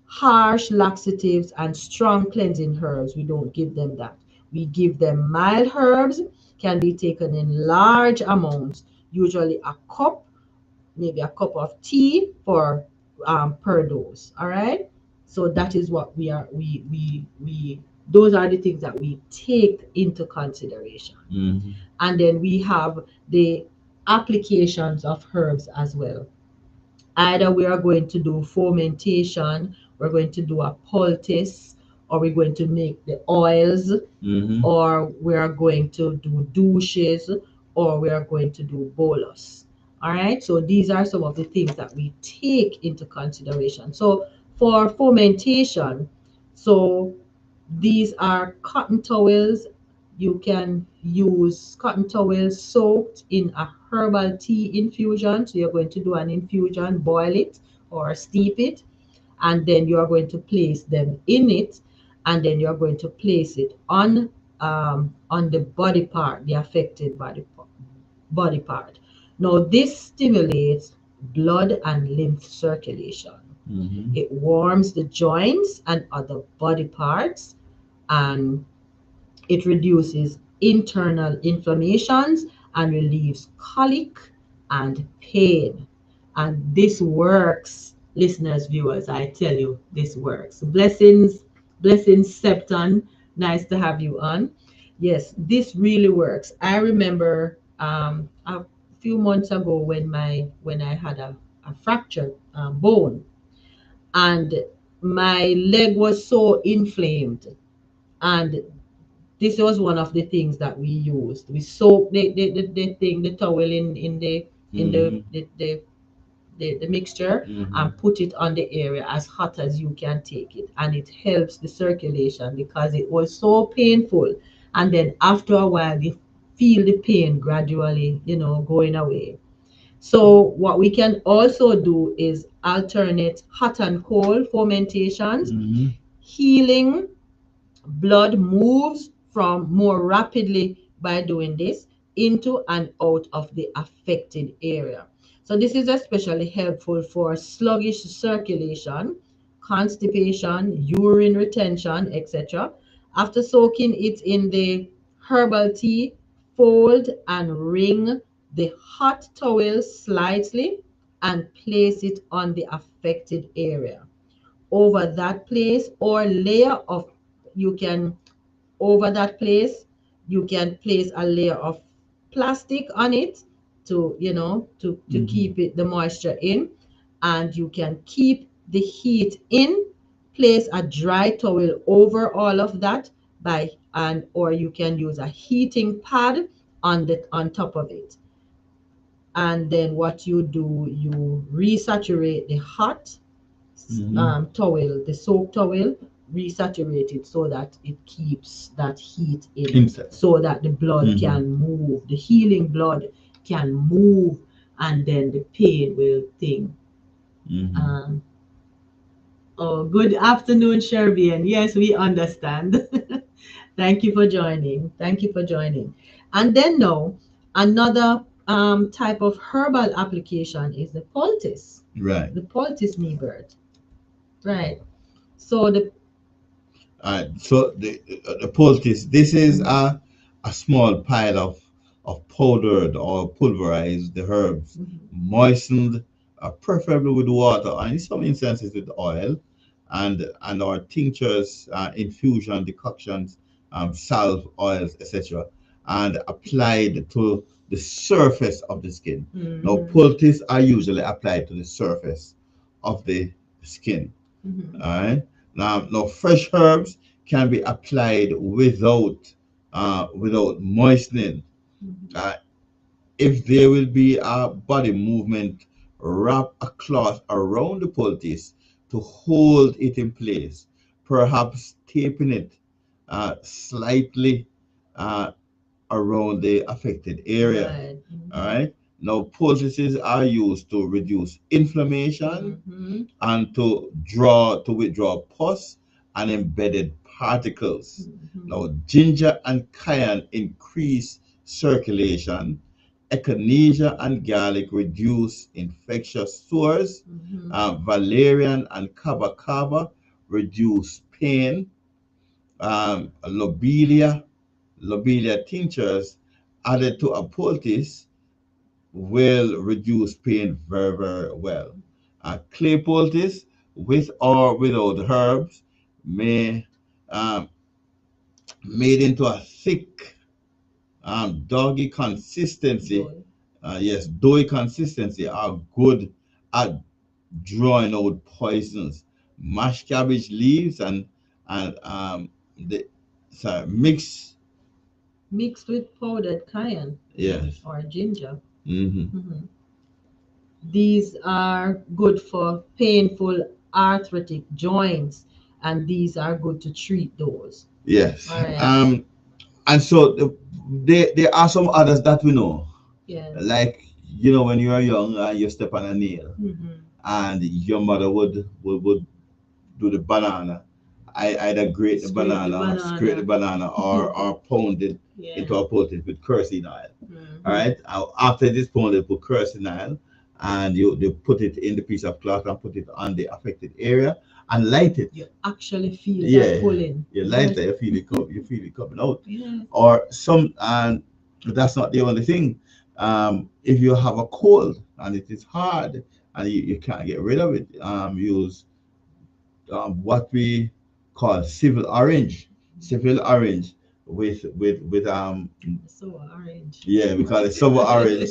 harsh laxatives and strong cleansing herbs. We don't give them that. We give them mild herbs, can be taken in large amounts, usually a cup, maybe a cup of tea for per dose. All right. So that is what we are. We those are the things that we take into consideration. Mm-hmm. And then we have the applications of herbs as well. Either we are going to do fomentation, we're going to do a poultice, or we're going to make the oils, Mm-hmm. or we are going to do douches, or we are going to do bolus. All right, so these are some of the things that we take into consideration. So for fomentation, so these are cotton towels. You can use cotton towels soaked in a herbal tea infusion. So you're going to do an infusion, boil it or steep it, and then you are going to place them in it, and then you're going to place it on the body part, the affected body part. Now this stimulates blood and lymph circulation. Mm-hmm. It warms the joints and other body parts, and it reduces internal inflammations and relieves colic and pain. And this works, listeners, viewers, I tell you, this works. Blessings, Septon. Nice to have you on. Yes, this really works. I remember few months ago when I had a fractured bone, and my leg was so inflamed, and this was one of the things that we used. We soaked the thing, the towel in the in the mixture, and put it on the area as hot as you can take it, and it helps the circulation because it was so painful. And then after a while you feel the pain gradually, going away. So what we can also do is alternate hot and cold fomentations. Healing blood moves from more rapidly by doing this into and out of the affected area. So this is especially helpful for sluggish circulation, constipation, urine retention, etc. After soaking it in the herbal tea, fold and wring the hot towel slightly and place it on the affected area. Over that place or layer of, you can, over that place, you can place a layer of plastic on it to, to keep it, the moisture in, and you can keep the heat in. Place a dry towel over all of that, by and or you can use a heating pad on top of it. And then what you do, you resaturate the hot towel, the soap towel, resaturate it so that it keeps that heat in, Inside. so that the blood can move, the healing blood can move, and then the pain will thing. Um, oh, good afternoon, Sherbian. Yes, we understand. Thank you for joining. Thank you for joining. And then now, another type of herbal application is the poultice. Right. The poultice knee bird. Right. So the So the poultice, this is a small pile of powdered or pulverized herbs, moistened, preferably with water, and in some instances with oil, and our tinctures, infusion, decoctions, salve, oils, etc., and applied to the surface of the skin. Now, poultice are usually applied to the surface of the skin. All right. Now, fresh herbs can be applied without moistening. Uh, if there will be a body movement, wrap a cloth around the poultice to hold it in place, perhaps taping it slightly uh, around the affected area. right. All right. Now, poultices are used to reduce inflammation and to withdraw pus and embedded particles. Now, ginger and cayenne increase circulation. Echinacea and garlic reduce infectious sores. Valerian and kava kava reduce pain. Lobelia tinctures added to a poultice will reduce pain very, very well. Clay poultice, with or without herbs, may made into a thick, doggy consistency. Yes, doughy consistency are good at drawing out poisons. Mashed cabbage leaves and the sorry, Mixed with powdered cayenne yes. or ginger. Mm-hmm. These are good for painful arthritic joints, and these are good to treat those. Yes. All right. And so there are some others that we know. Yes. Like, when you are young and you step on a nail, and your mother would do the banana. I either grate the banana, scrape the banana, or pound it into a poultice with kerosene oil. All right. After this pound, they put kerosene oil, and they put it in the piece of cloth and put it on the affected area and light it. You actually feel that pulling. You light it, you feel it coming out. Yes. Or some, and that's not the only thing. If you have a cold and it is hard and you can't get rid of it, use what we call civil orange. Civil orange with So orange. yeah, we call it sour orange,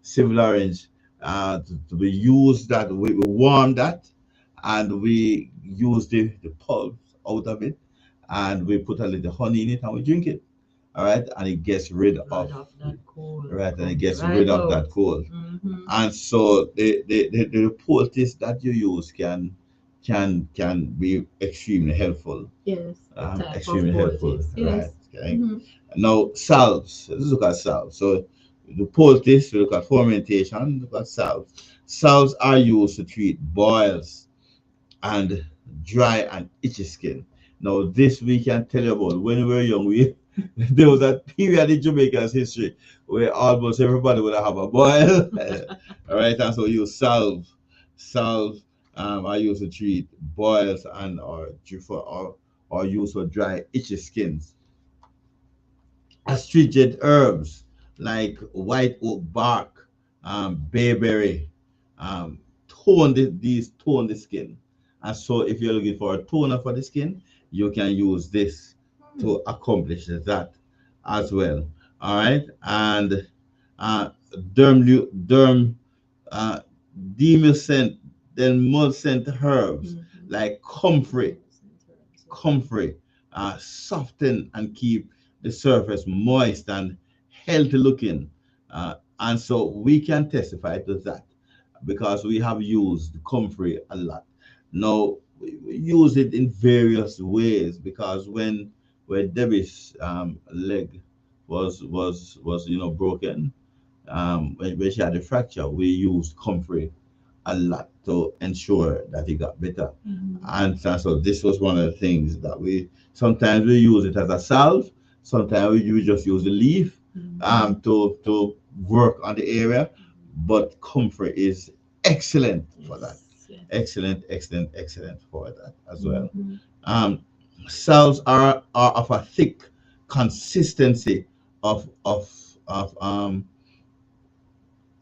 civil orange. We use that, we warm that, and we use the pulp out of it, and we put a little honey in it, and we drink it. All right, and it gets rid Right of off that coal. right, and it Comes gets right rid of out. that cold. Mm-hmm. And so the poultice that you use can be extremely helpful, Yes, the type of extremely helpful, poultice. right? Yes. Okay. Mm-hmm. Now salves. Let's look at salves. So the poultice, we look at fermentation, look at salves. Salves are used to treat boils and dry and itchy skin. Now this we can tell you about. When we were young, we there was a period in Jamaica's history where almost everybody would have a boil. All right, and so you salve are used to treat boils and or used for dry itchy skins. Astringent herbs like white oak bark, bayberry, these tone the skin. And so if you're looking for a toner for the skin, you can use this Hmm. to accomplish that as well. All right, and uh, derm uh, demulcent, then emulsient herbs Mm-hmm. like comfrey, soften and keep the surface moist and healthy looking. And so we can testify to that because we have used comfrey a lot. Now we use it in various ways because when Debbie's leg was broken, when she had a fracture, we used comfrey a lot to ensure that he got better. Mm-hmm. And so this was one of the things that we sometimes we use it as a salve, sometimes we just use the leaf Mm-hmm. to work on the area. But comfort is excellent for that. Yes. Yes. Excellent, excellent, excellent for that as well. Mm-hmm. Um, Salves are of a thick consistency of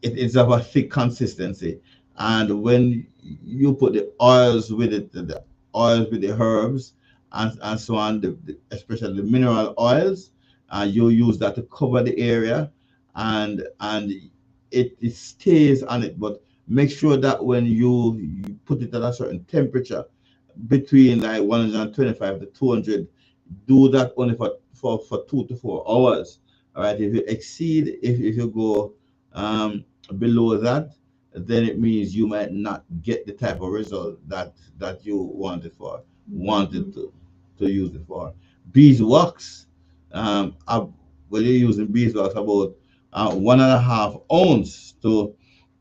it is of a thick consistency. And when you put the oils with it, the oils with the herbs and so on, especially the mineral oils, you use that to cover the area, and it stays on it. But make sure that when you put it at a certain temperature, between like 125 to 200, do that only for 2 to 4 hours. All right, if you exceed, if you go below that, then it means you might not get the type of result that you wanted to use it for. Beeswax, when you're using beeswax, about 1.5 ounce to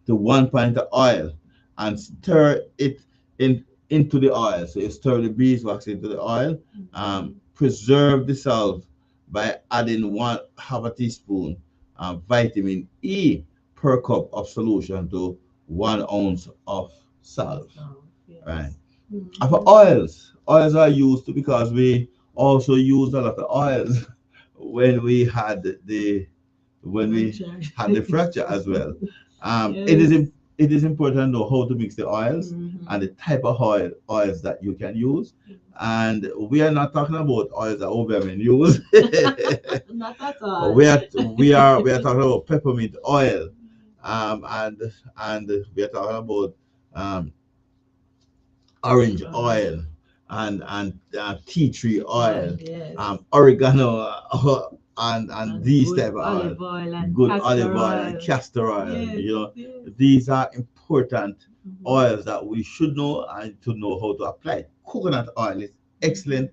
1 pint of oil, and stir it into the oil. So you stir the beeswax into the oil. Preserve the salve by adding 1/2 teaspoon vitamin E per cup of solution to 1 ounce of salve. So, Right. yes. And for Mm-hmm. oils are used to because we also used a lot of oils when we had the when we Franchise. had the fracture as well. It Yes. it is important to know how to mix the oils Mm-hmm. and the type of oils that you can use. And we are not talking about oils that women use. Not at all. We are talking about peppermint oil, and we are talking about um, orange Orange oil and tea tree oil, oil, yes. oregano, and And these good type of oil, olive oil and good olive castor oil and oil. castor oil. Yes, yes. These are important Mm-hmm. oils that we should know and to know how to apply. Coconut oil is Mm-hmm. excellent,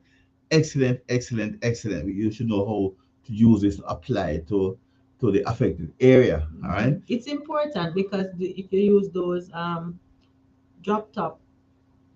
excellent, excellent, excellent. You should know how to use this to apply to the affected area. All Mm-hmm. right. It's important because if you use those drop top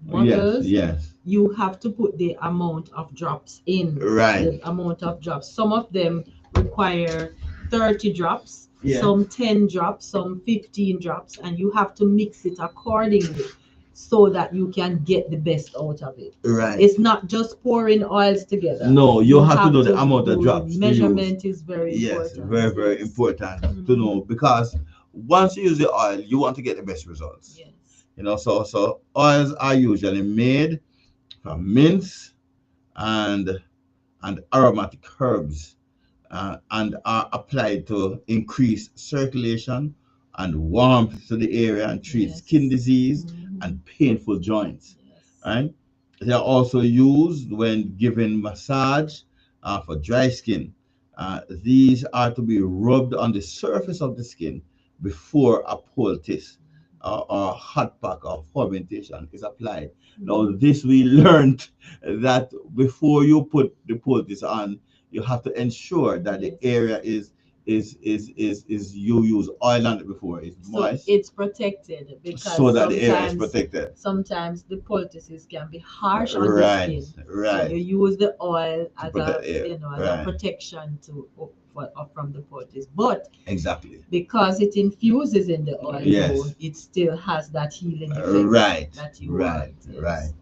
Yes. bottles, Yes. you have to put the amount of drops in. Right. The amount of drops. Some of them require 30 drops, Yeah. some 10 drops, some 15 drops, and you have to mix it accordingly so that you can get the best out of it. Right. It's not just pouring oils together. No, you have to know the amount of do drops to use. measurement is very Yes, important. very, very Yes. important to Mhm. know because once you use the oil, you want to get the best results. Yes. So oils are usually made from mints and and aromatic herbs, and are applied to increase circulation and warmth to the area and treat skin disease and painful joints. Right? They are also used when giving massage for dry skin. These are to be rubbed on the surface of the skin before a poultice or hot pack or fermentation is applied. Now, this we learned that before you put the poultice on, you have to ensure that the area is you use oil on it before it's So moist, it's protected because so that the area is sometimes protected. sometimes the poultices can be harsh on the Right, skin. So right. you use the oil To as protect a the area. as a Right. protection from the poultice. But Exactly. because it infuses in the oil, Yes. though, it still has that healing effect Right, that you right, want. Yes. right,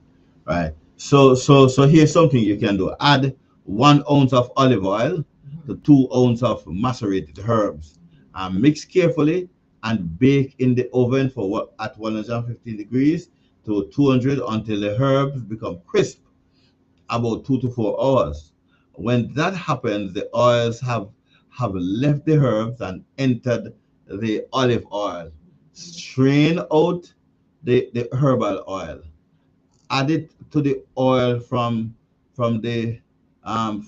right. So here's something you can do. Add 1 ounce of olive oil to 2 ounces of macerated herbs. Mix carefully and bake in the oven for at 115 degrees to 200 until the herbs become crisp, about 2 to 4 hours. When that happens, the oils have left the herbs and entered the olive oil. Strain out the herbal oil. Add it to the oil from the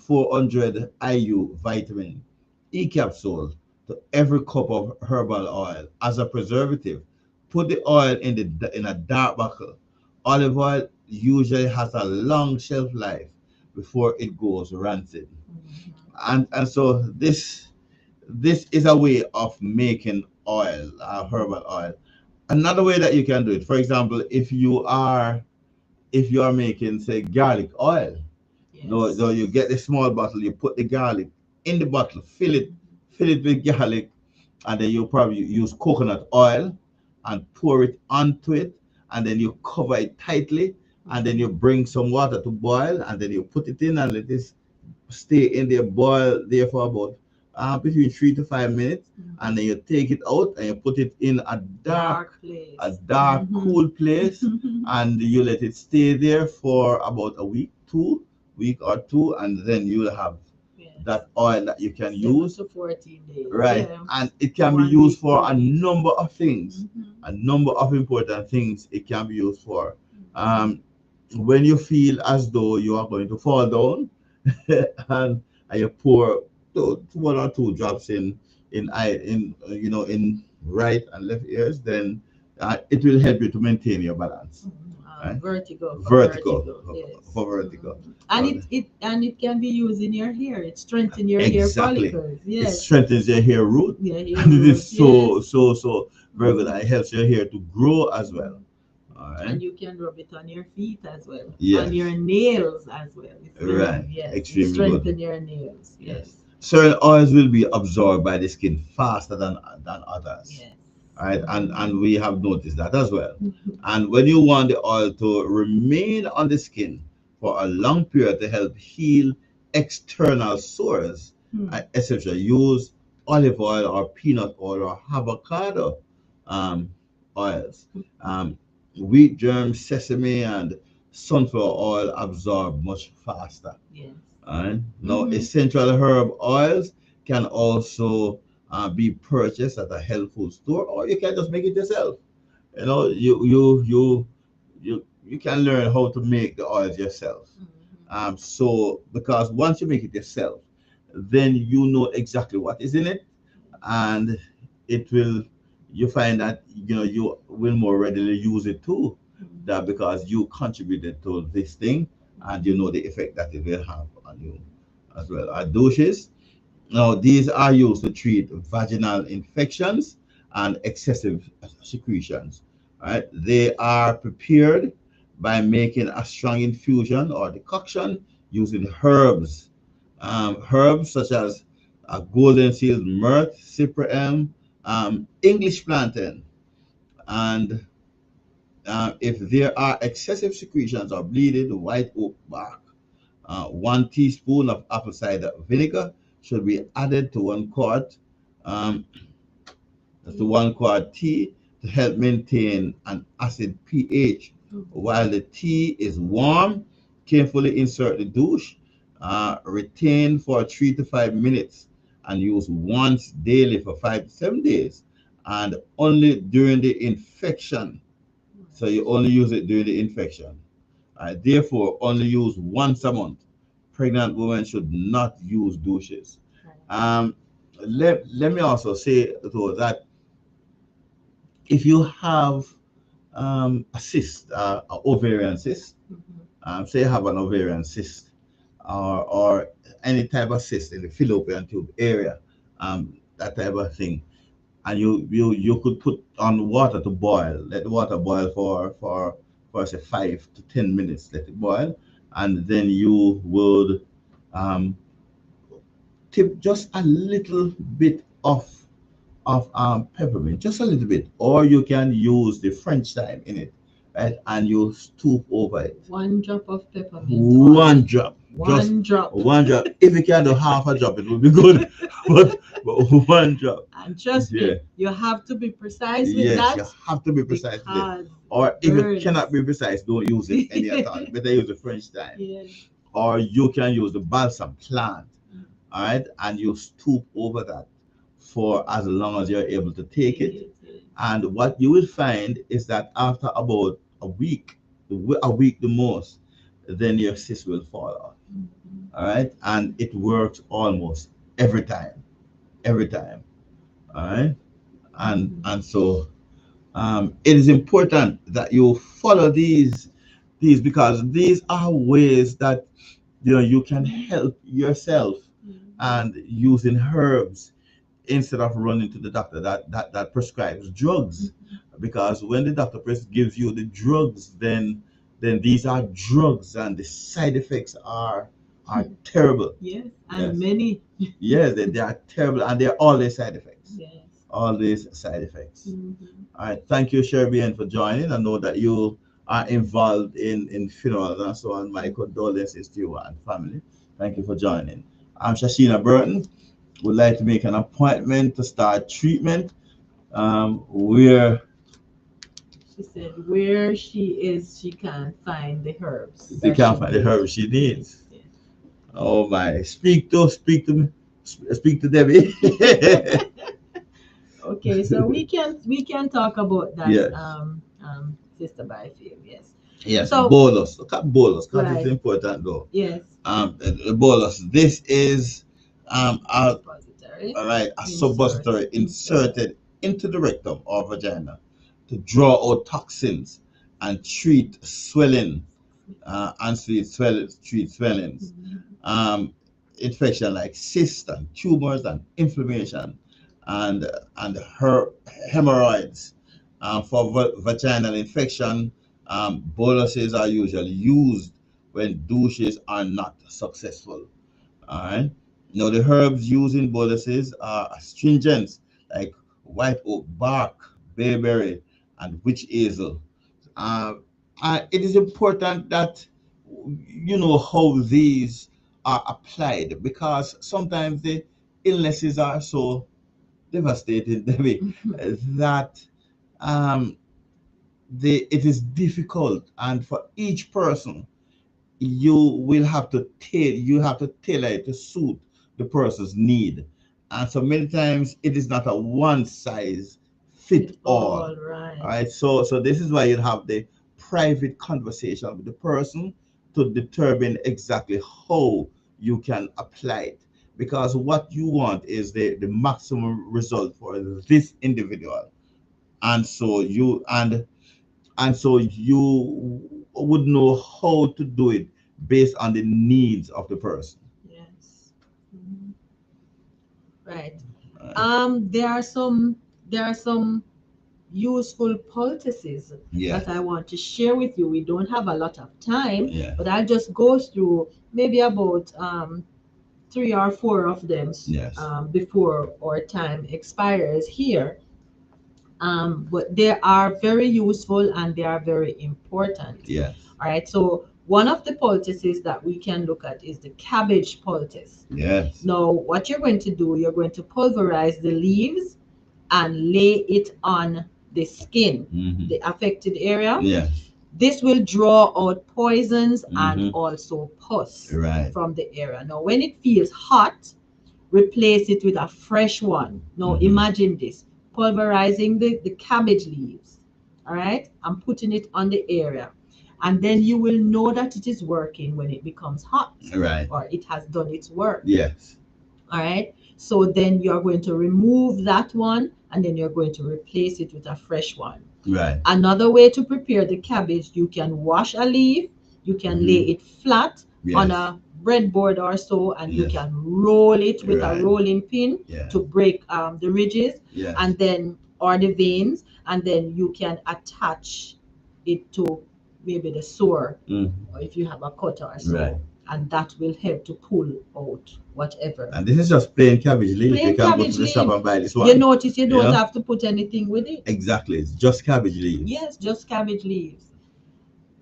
400 IU vitamin E capsule to every cup of herbal oil as a preservative. Put the oil in a dark bottle. Olive oil usually has a long shelf life before it goes rancid. And so this is a way of making oil, herbal oil. Another way that you can do it, for example, if you are making, say, garlic oil, Yes. so you get the small bottle, you put the garlic in the bottle, fill it with garlic, and then you probably use coconut oil and pour it onto it, and then you cover it tightly, and then you bring some water to boil, and then you put it in and let this stay in there, boil there for about between 3 to 5 minutes, and then you take it out and you put it in a dark, place. cool place, and you let it stay there for about a week or two, and then you'll have that oil that you can 7 use. to 14 days. Right, Yeah. and it can be 1 used week, for 2 a weeks. number of things, a number of important things it can be used for. When you feel as though you are going to fall down, and you pour 1 or 2 drops in right and left ears, then it will help you to maintain your balance. Right? Vertigo. Vertigo, Yes. for vertigo. And Okay. it can be used in your hair. It strengthens your Exactly. hair follicles. It Yes. strengthens your hair root, Yeah, hair and it is roots, so very good. It helps your hair to grow as well. All right. And you can rub it on your feet as well. Yes. On your nails as well. It's very, Right. yes. Extremely Strengthen good. your nails. Yes. Certain oils will be absorbed by the skin faster than others. Yes. Right, and we have noticed that as well. And when you want the oil to remain on the skin for a long period to help heal external sores, etc., use olive oil or peanut oil or avocado oils. Wheat germ, sesame, and sunflower oil absorb much faster. Yes. Right? Now, essential herb oils can also be purchased at a health food store, or you can just make it yourself. You can learn how to make the oils yourself. So because once you make it yourself, then you know exactly what is in it, and it will you find that you will more readily use it too, that because you contributed to this thing and you know the effect that it will have on you as well. Douches, now these are used to treat vaginal infections and excessive secretions. Right, they are prepared by making a strong infusion or decoction using herbs such as golden seal, myrrh, cypress, English plantain, and if there are excessive secretions or bleeding, white oak bark. 1 teaspoon of apple cider vinegar should be added to 1 quart. That's the 1 quart tea to help maintain an acid pH. While the tea is warm, carefully insert the douche retain for 3 to 5 minutes, and use once daily for 5 to 7 days, and only during the infection. So you only use it during the infection. Therefore, only use once a month. Pregnant women should not use douches. Um, let me also say though that if you have a cyst, an ovarian cyst, say you have an ovarian cyst, or any type of cyst in the fallopian tube area, that type of thing, and you could put on water to boil. Let the water boil for say 5 to 10 minutes. Let it boil, and then you would um, tip just a little bit of peppermint, just a little bit, or you can use the French thyme in it, right? And you stoop over it. 1 drop of peppermint One oil. drop, just One drop. one drop. If you can do half a drop, it would be good. But one drop. And trust Yeah. me, you have to be precise with Yes, you that have to be precise with it. because Or if you burns. cannot be precise, don't use it any at all. Better use the French thyme. Yes. Or you can use the balsam plant, all right, and you stoop over that for as long as you're able to take it. And what you will find is that after about a week the most, then your cyst will fall off. All right, and it works almost every time, every time. All right, and so it is important that you follow these because these are ways that you can help yourself, and using herbs instead of running to the doctor that prescribes drugs, because when the doctor gives you the drugs, then these are drugs, and the side effects are terrible. Yes, Yes. and many. Yes, they are terrible, and they're always side effects. Yes. All these side effects. Mhm. All right, thank you, Sherbian, for joining. I know that you are involved in funerals and so on. My condolences to you and family. Thank you for joining. I'm Shashina Burton. Would like to make an appointment to start treatment. Where She said where she is, she can't find the herbs. she that can't find the needs. herbs she needs. Yes. Oh my! Speak to Debbie. Okay, so we can talk about that, Yes. Sister Byfield. Yes. Yes, So bolus. Look at bolus because it's right. important though. Yes. The bolus. This is a Suppository. all right, a Insert. suppository inserted into the rectum or vagina to draw out toxins and treat swelling, and treat swellings, Mhm. um, infection like cysts and tumors and inflammation, and her hemorrhoids. For vaginal infection, boluses are usually used when douches are not successful. All right. Now the herbs used in boluses are astringents like white oak bark, bayberry, and witch hazel. Uh, it is important that you know how these are applied, because sometimes the illnesses are so devastating Debbie, that um, it is difficult, and for each person you have to tailor it to suit the person's need, and so many times it is not a one size fit all. All right. All right, so this is why you have the private conversation with the person to determine exactly how you can apply it, because what you want is the maximum result for this individual, and so you would know how to do it based on the needs of the person. Yes. Mhm. Right. Uh, There are some useful poultices yeah, that I want to share with you. We don't have a lot of time, yeah, but I'll just go through maybe about 3 or 4 of them yes, before our time expires here. But they are very useful and they are very important. yes, All right. So one of the poultices that we can look at is the cabbage poultice. yes, Now, what you're going to do, you're going to pulverize the leaves and lay it on the skin, hmm, the affected area, yes, This will draw out poisons and Mhm. also pus Right. from the area. Now, when it feels hot, replace it with a fresh one. Now, Mhm. imagine this, pulverizing the cabbage leaves, all right, and putting it on the area. And then you will know that it is working when it becomes hot Right. or it has done its work. Yes. All right. So then you're going to remove that one and then you're going to replace it with a fresh one. Right. Another way to prepare the cabbage, you can wash a leaf, you can lay Mhm. it flat on Yes. a breadboard or so, and you Yes. can roll it with a Right. rolling pin Yeah. to break the ridges Yes. and then or the veins, and then you can attach it to maybe the sore Mhm. or if you have a cut or so, Right. and that will help to pull out whatever. And this is just plain cabbage leaf. Plain You can go to cabbage the shop leaf. and buy this You one. notice you don't Yeah. have to put anything with it. Exactly. It's just cabbage leaves. Yes, just cabbage leaves.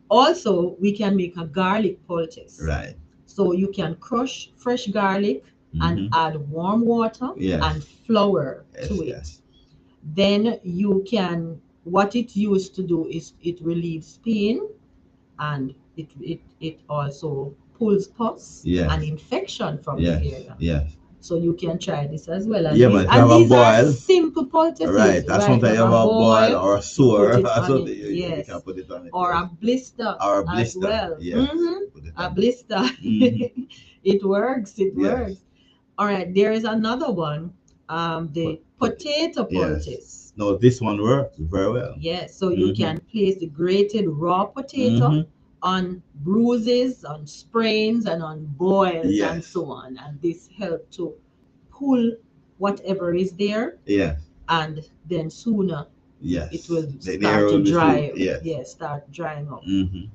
Also, we can make a garlic poultice. Right. So you can crush fresh garlic and Mhm. add warm water Yes. and flour Yes. to it. Yes. Then you can, what it used to do is it relieves pain and it also pulls pus Yes. and infection from Yes. the area. Yes. So you can try this as well. And Yeah, these, but if you and have a these are boil, simple poultices. right? That's Right? sometimes you have a boil or a Put sore, it on so it. you Yes. can put it on it. Or Yes. a blister Or a as blister. well. Yes. Mhm. Put it A on it. blister. Mhm. It works. It Yes. works. All right. There is another one. The potato Yes. poultice. No, this one works very well. Yes. So you Mhm. can place the grated raw potato Mhm. on bruises, on sprains, and on boils and Yes. so on. And this helps to pull whatever is there, Yes. and then sooner Yes. it will They start to will be dry. sweet. Yes. Yes, start drying up. Mhm.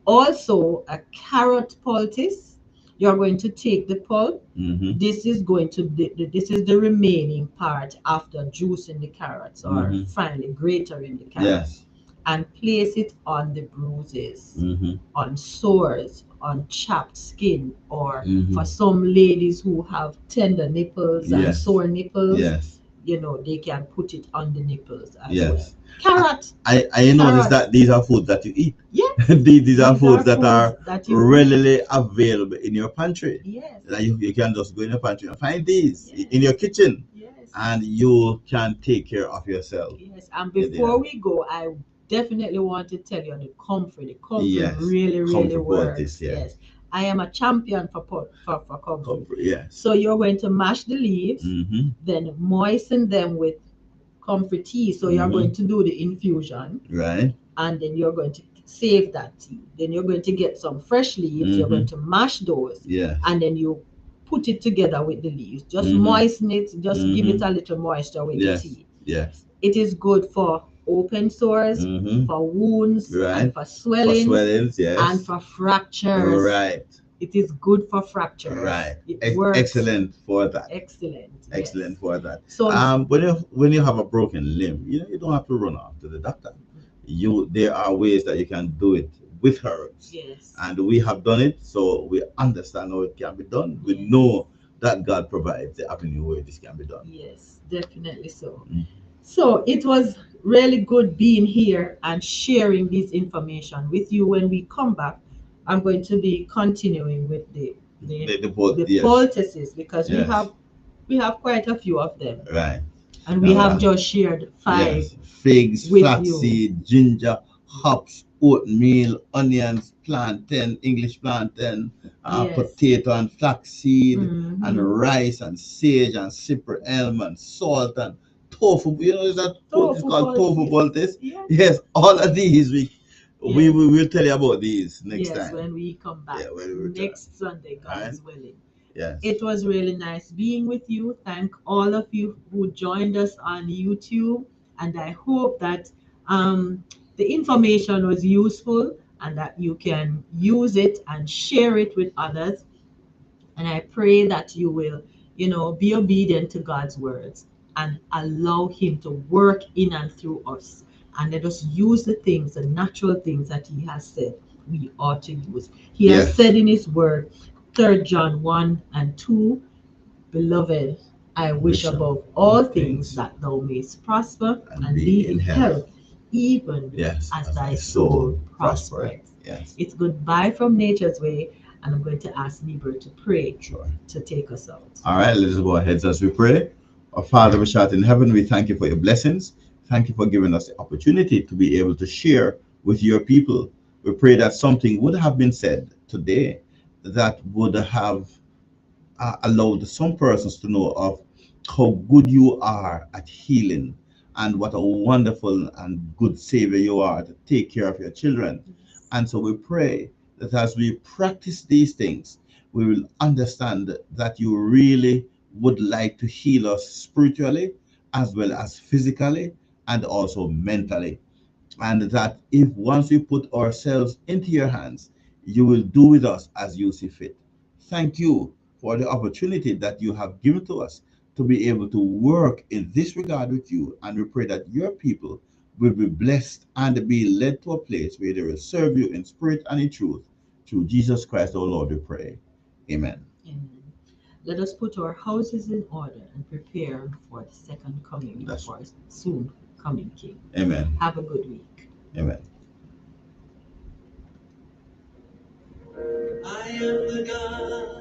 Also, a carrot poultice. You're going to take the pulp. Mhm. This is going to this is the remaining part after juicing the carrots or Mhm. finally grating the carrots, Yes. and place it on the bruises, Mhm. on sores, on chapped skin, or Mhm. for some ladies who have tender nipples and Yes. sore nipples, Yes. they can put it on the nipples as Yes. well. Carrot. I noticed Carrot. that these are foods that you eat. Yes. These are foods that foods are that you readily available in your pantry. Yes. Like you can just go in your pantry and find these Yes. in your kitchen, Yes. and you can take care of yourself. Yes. And before we go, I definitely want to tell you the comfort. The comfort Yes. really Comfort works. poultice, yes. Yes. I am a champion for comfort. Comfort, yes. So you're going to mash the leaves, Mm-hmm. then moisten them with comfort tea. So you're Mhm. going to do the infusion, Right. and then you're going to save that tea. Then you're going to get some fresh leaves. You're Mhm. going to mash those, Yes. and then you put it together with the leaves. Just Mhm. moisten it. Just give it Mhm. a little moisture with Yes. the tea. Yes. It is good for open sores, Mhm. for wounds, Right. and for For swelling, swellings, yes. and for fractures. Right. It is good for fractures. Right. It works. Excellent for that. Excellent. Excellent Yes. for that. So When you have a broken limb, you don't have to run off to the doctor. There are ways that you can do it with herbs, yes. and we have done it, so we understand how it can be done. We Yes. know that God provides the avenue where this can be done. Yes, definitely so. Mm. So it was really good being here and sharing this information with you. When we come back, I'm going to be continuing with the Yes. poultices, because Yes. we have quite a few of them, Right. and we have just shared 5. Yes. Figs, with flaxseed, ginger, hops, oatmeal, onions, plantain, English plantain, Yes. potato and flaxseed, Mhm. and rice and sage and cypre elm and salt and tofu. Is that it's called tofu poultice? Yes. Yes, all of these we Yes. will tell you about these next Yes, time. when we come back. Yeah, when we return. Next Sunday, God Alright. is willing. Yes. It was really nice being with you. Thank all of you who joined us on YouTube, and I hope that the information was useful and that you can use it and share it with others. And I pray that you will, be obedient to God's words and allow Him to work in and through us. And let us use the natural things that He has said we ought to use. He has Yes. said in His word, 3 John 1 and 2, Beloved, I wish above all things that thou mayst prosper and be in health, even Yes. as thy soul prospereth. Yes. It's goodbye from Nature's Way, and I'm going to ask Lieber to pray Sure. to take us out. All right, let's go ahead as we pray. Our Father, which art in heaven, we thank you for your blessings. Thank you for giving us the opportunity to be able to share with your people. We pray that something would have been said today that would have allowed some persons to know of how good you are at healing and what a wonderful and good Savior you are to take care of your children. And so we pray that as we practice these things, we will understand that you really would like to heal us spiritually as well as physically and also mentally. And that if once we put ourselves into your hands, you will do with us as you see fit. Thank you for the opportunity that you have given to us to be able to work in this regard with you. And we pray that your people will be blessed and be led to a place where they will serve you in spirit and in truth. Through Jesus Christ, our Lord, we pray. Amen. Amen. Let us put our houses in order and prepare for the second coming That's of our soon coming King. Amen. Have a good week. Amen. I am the God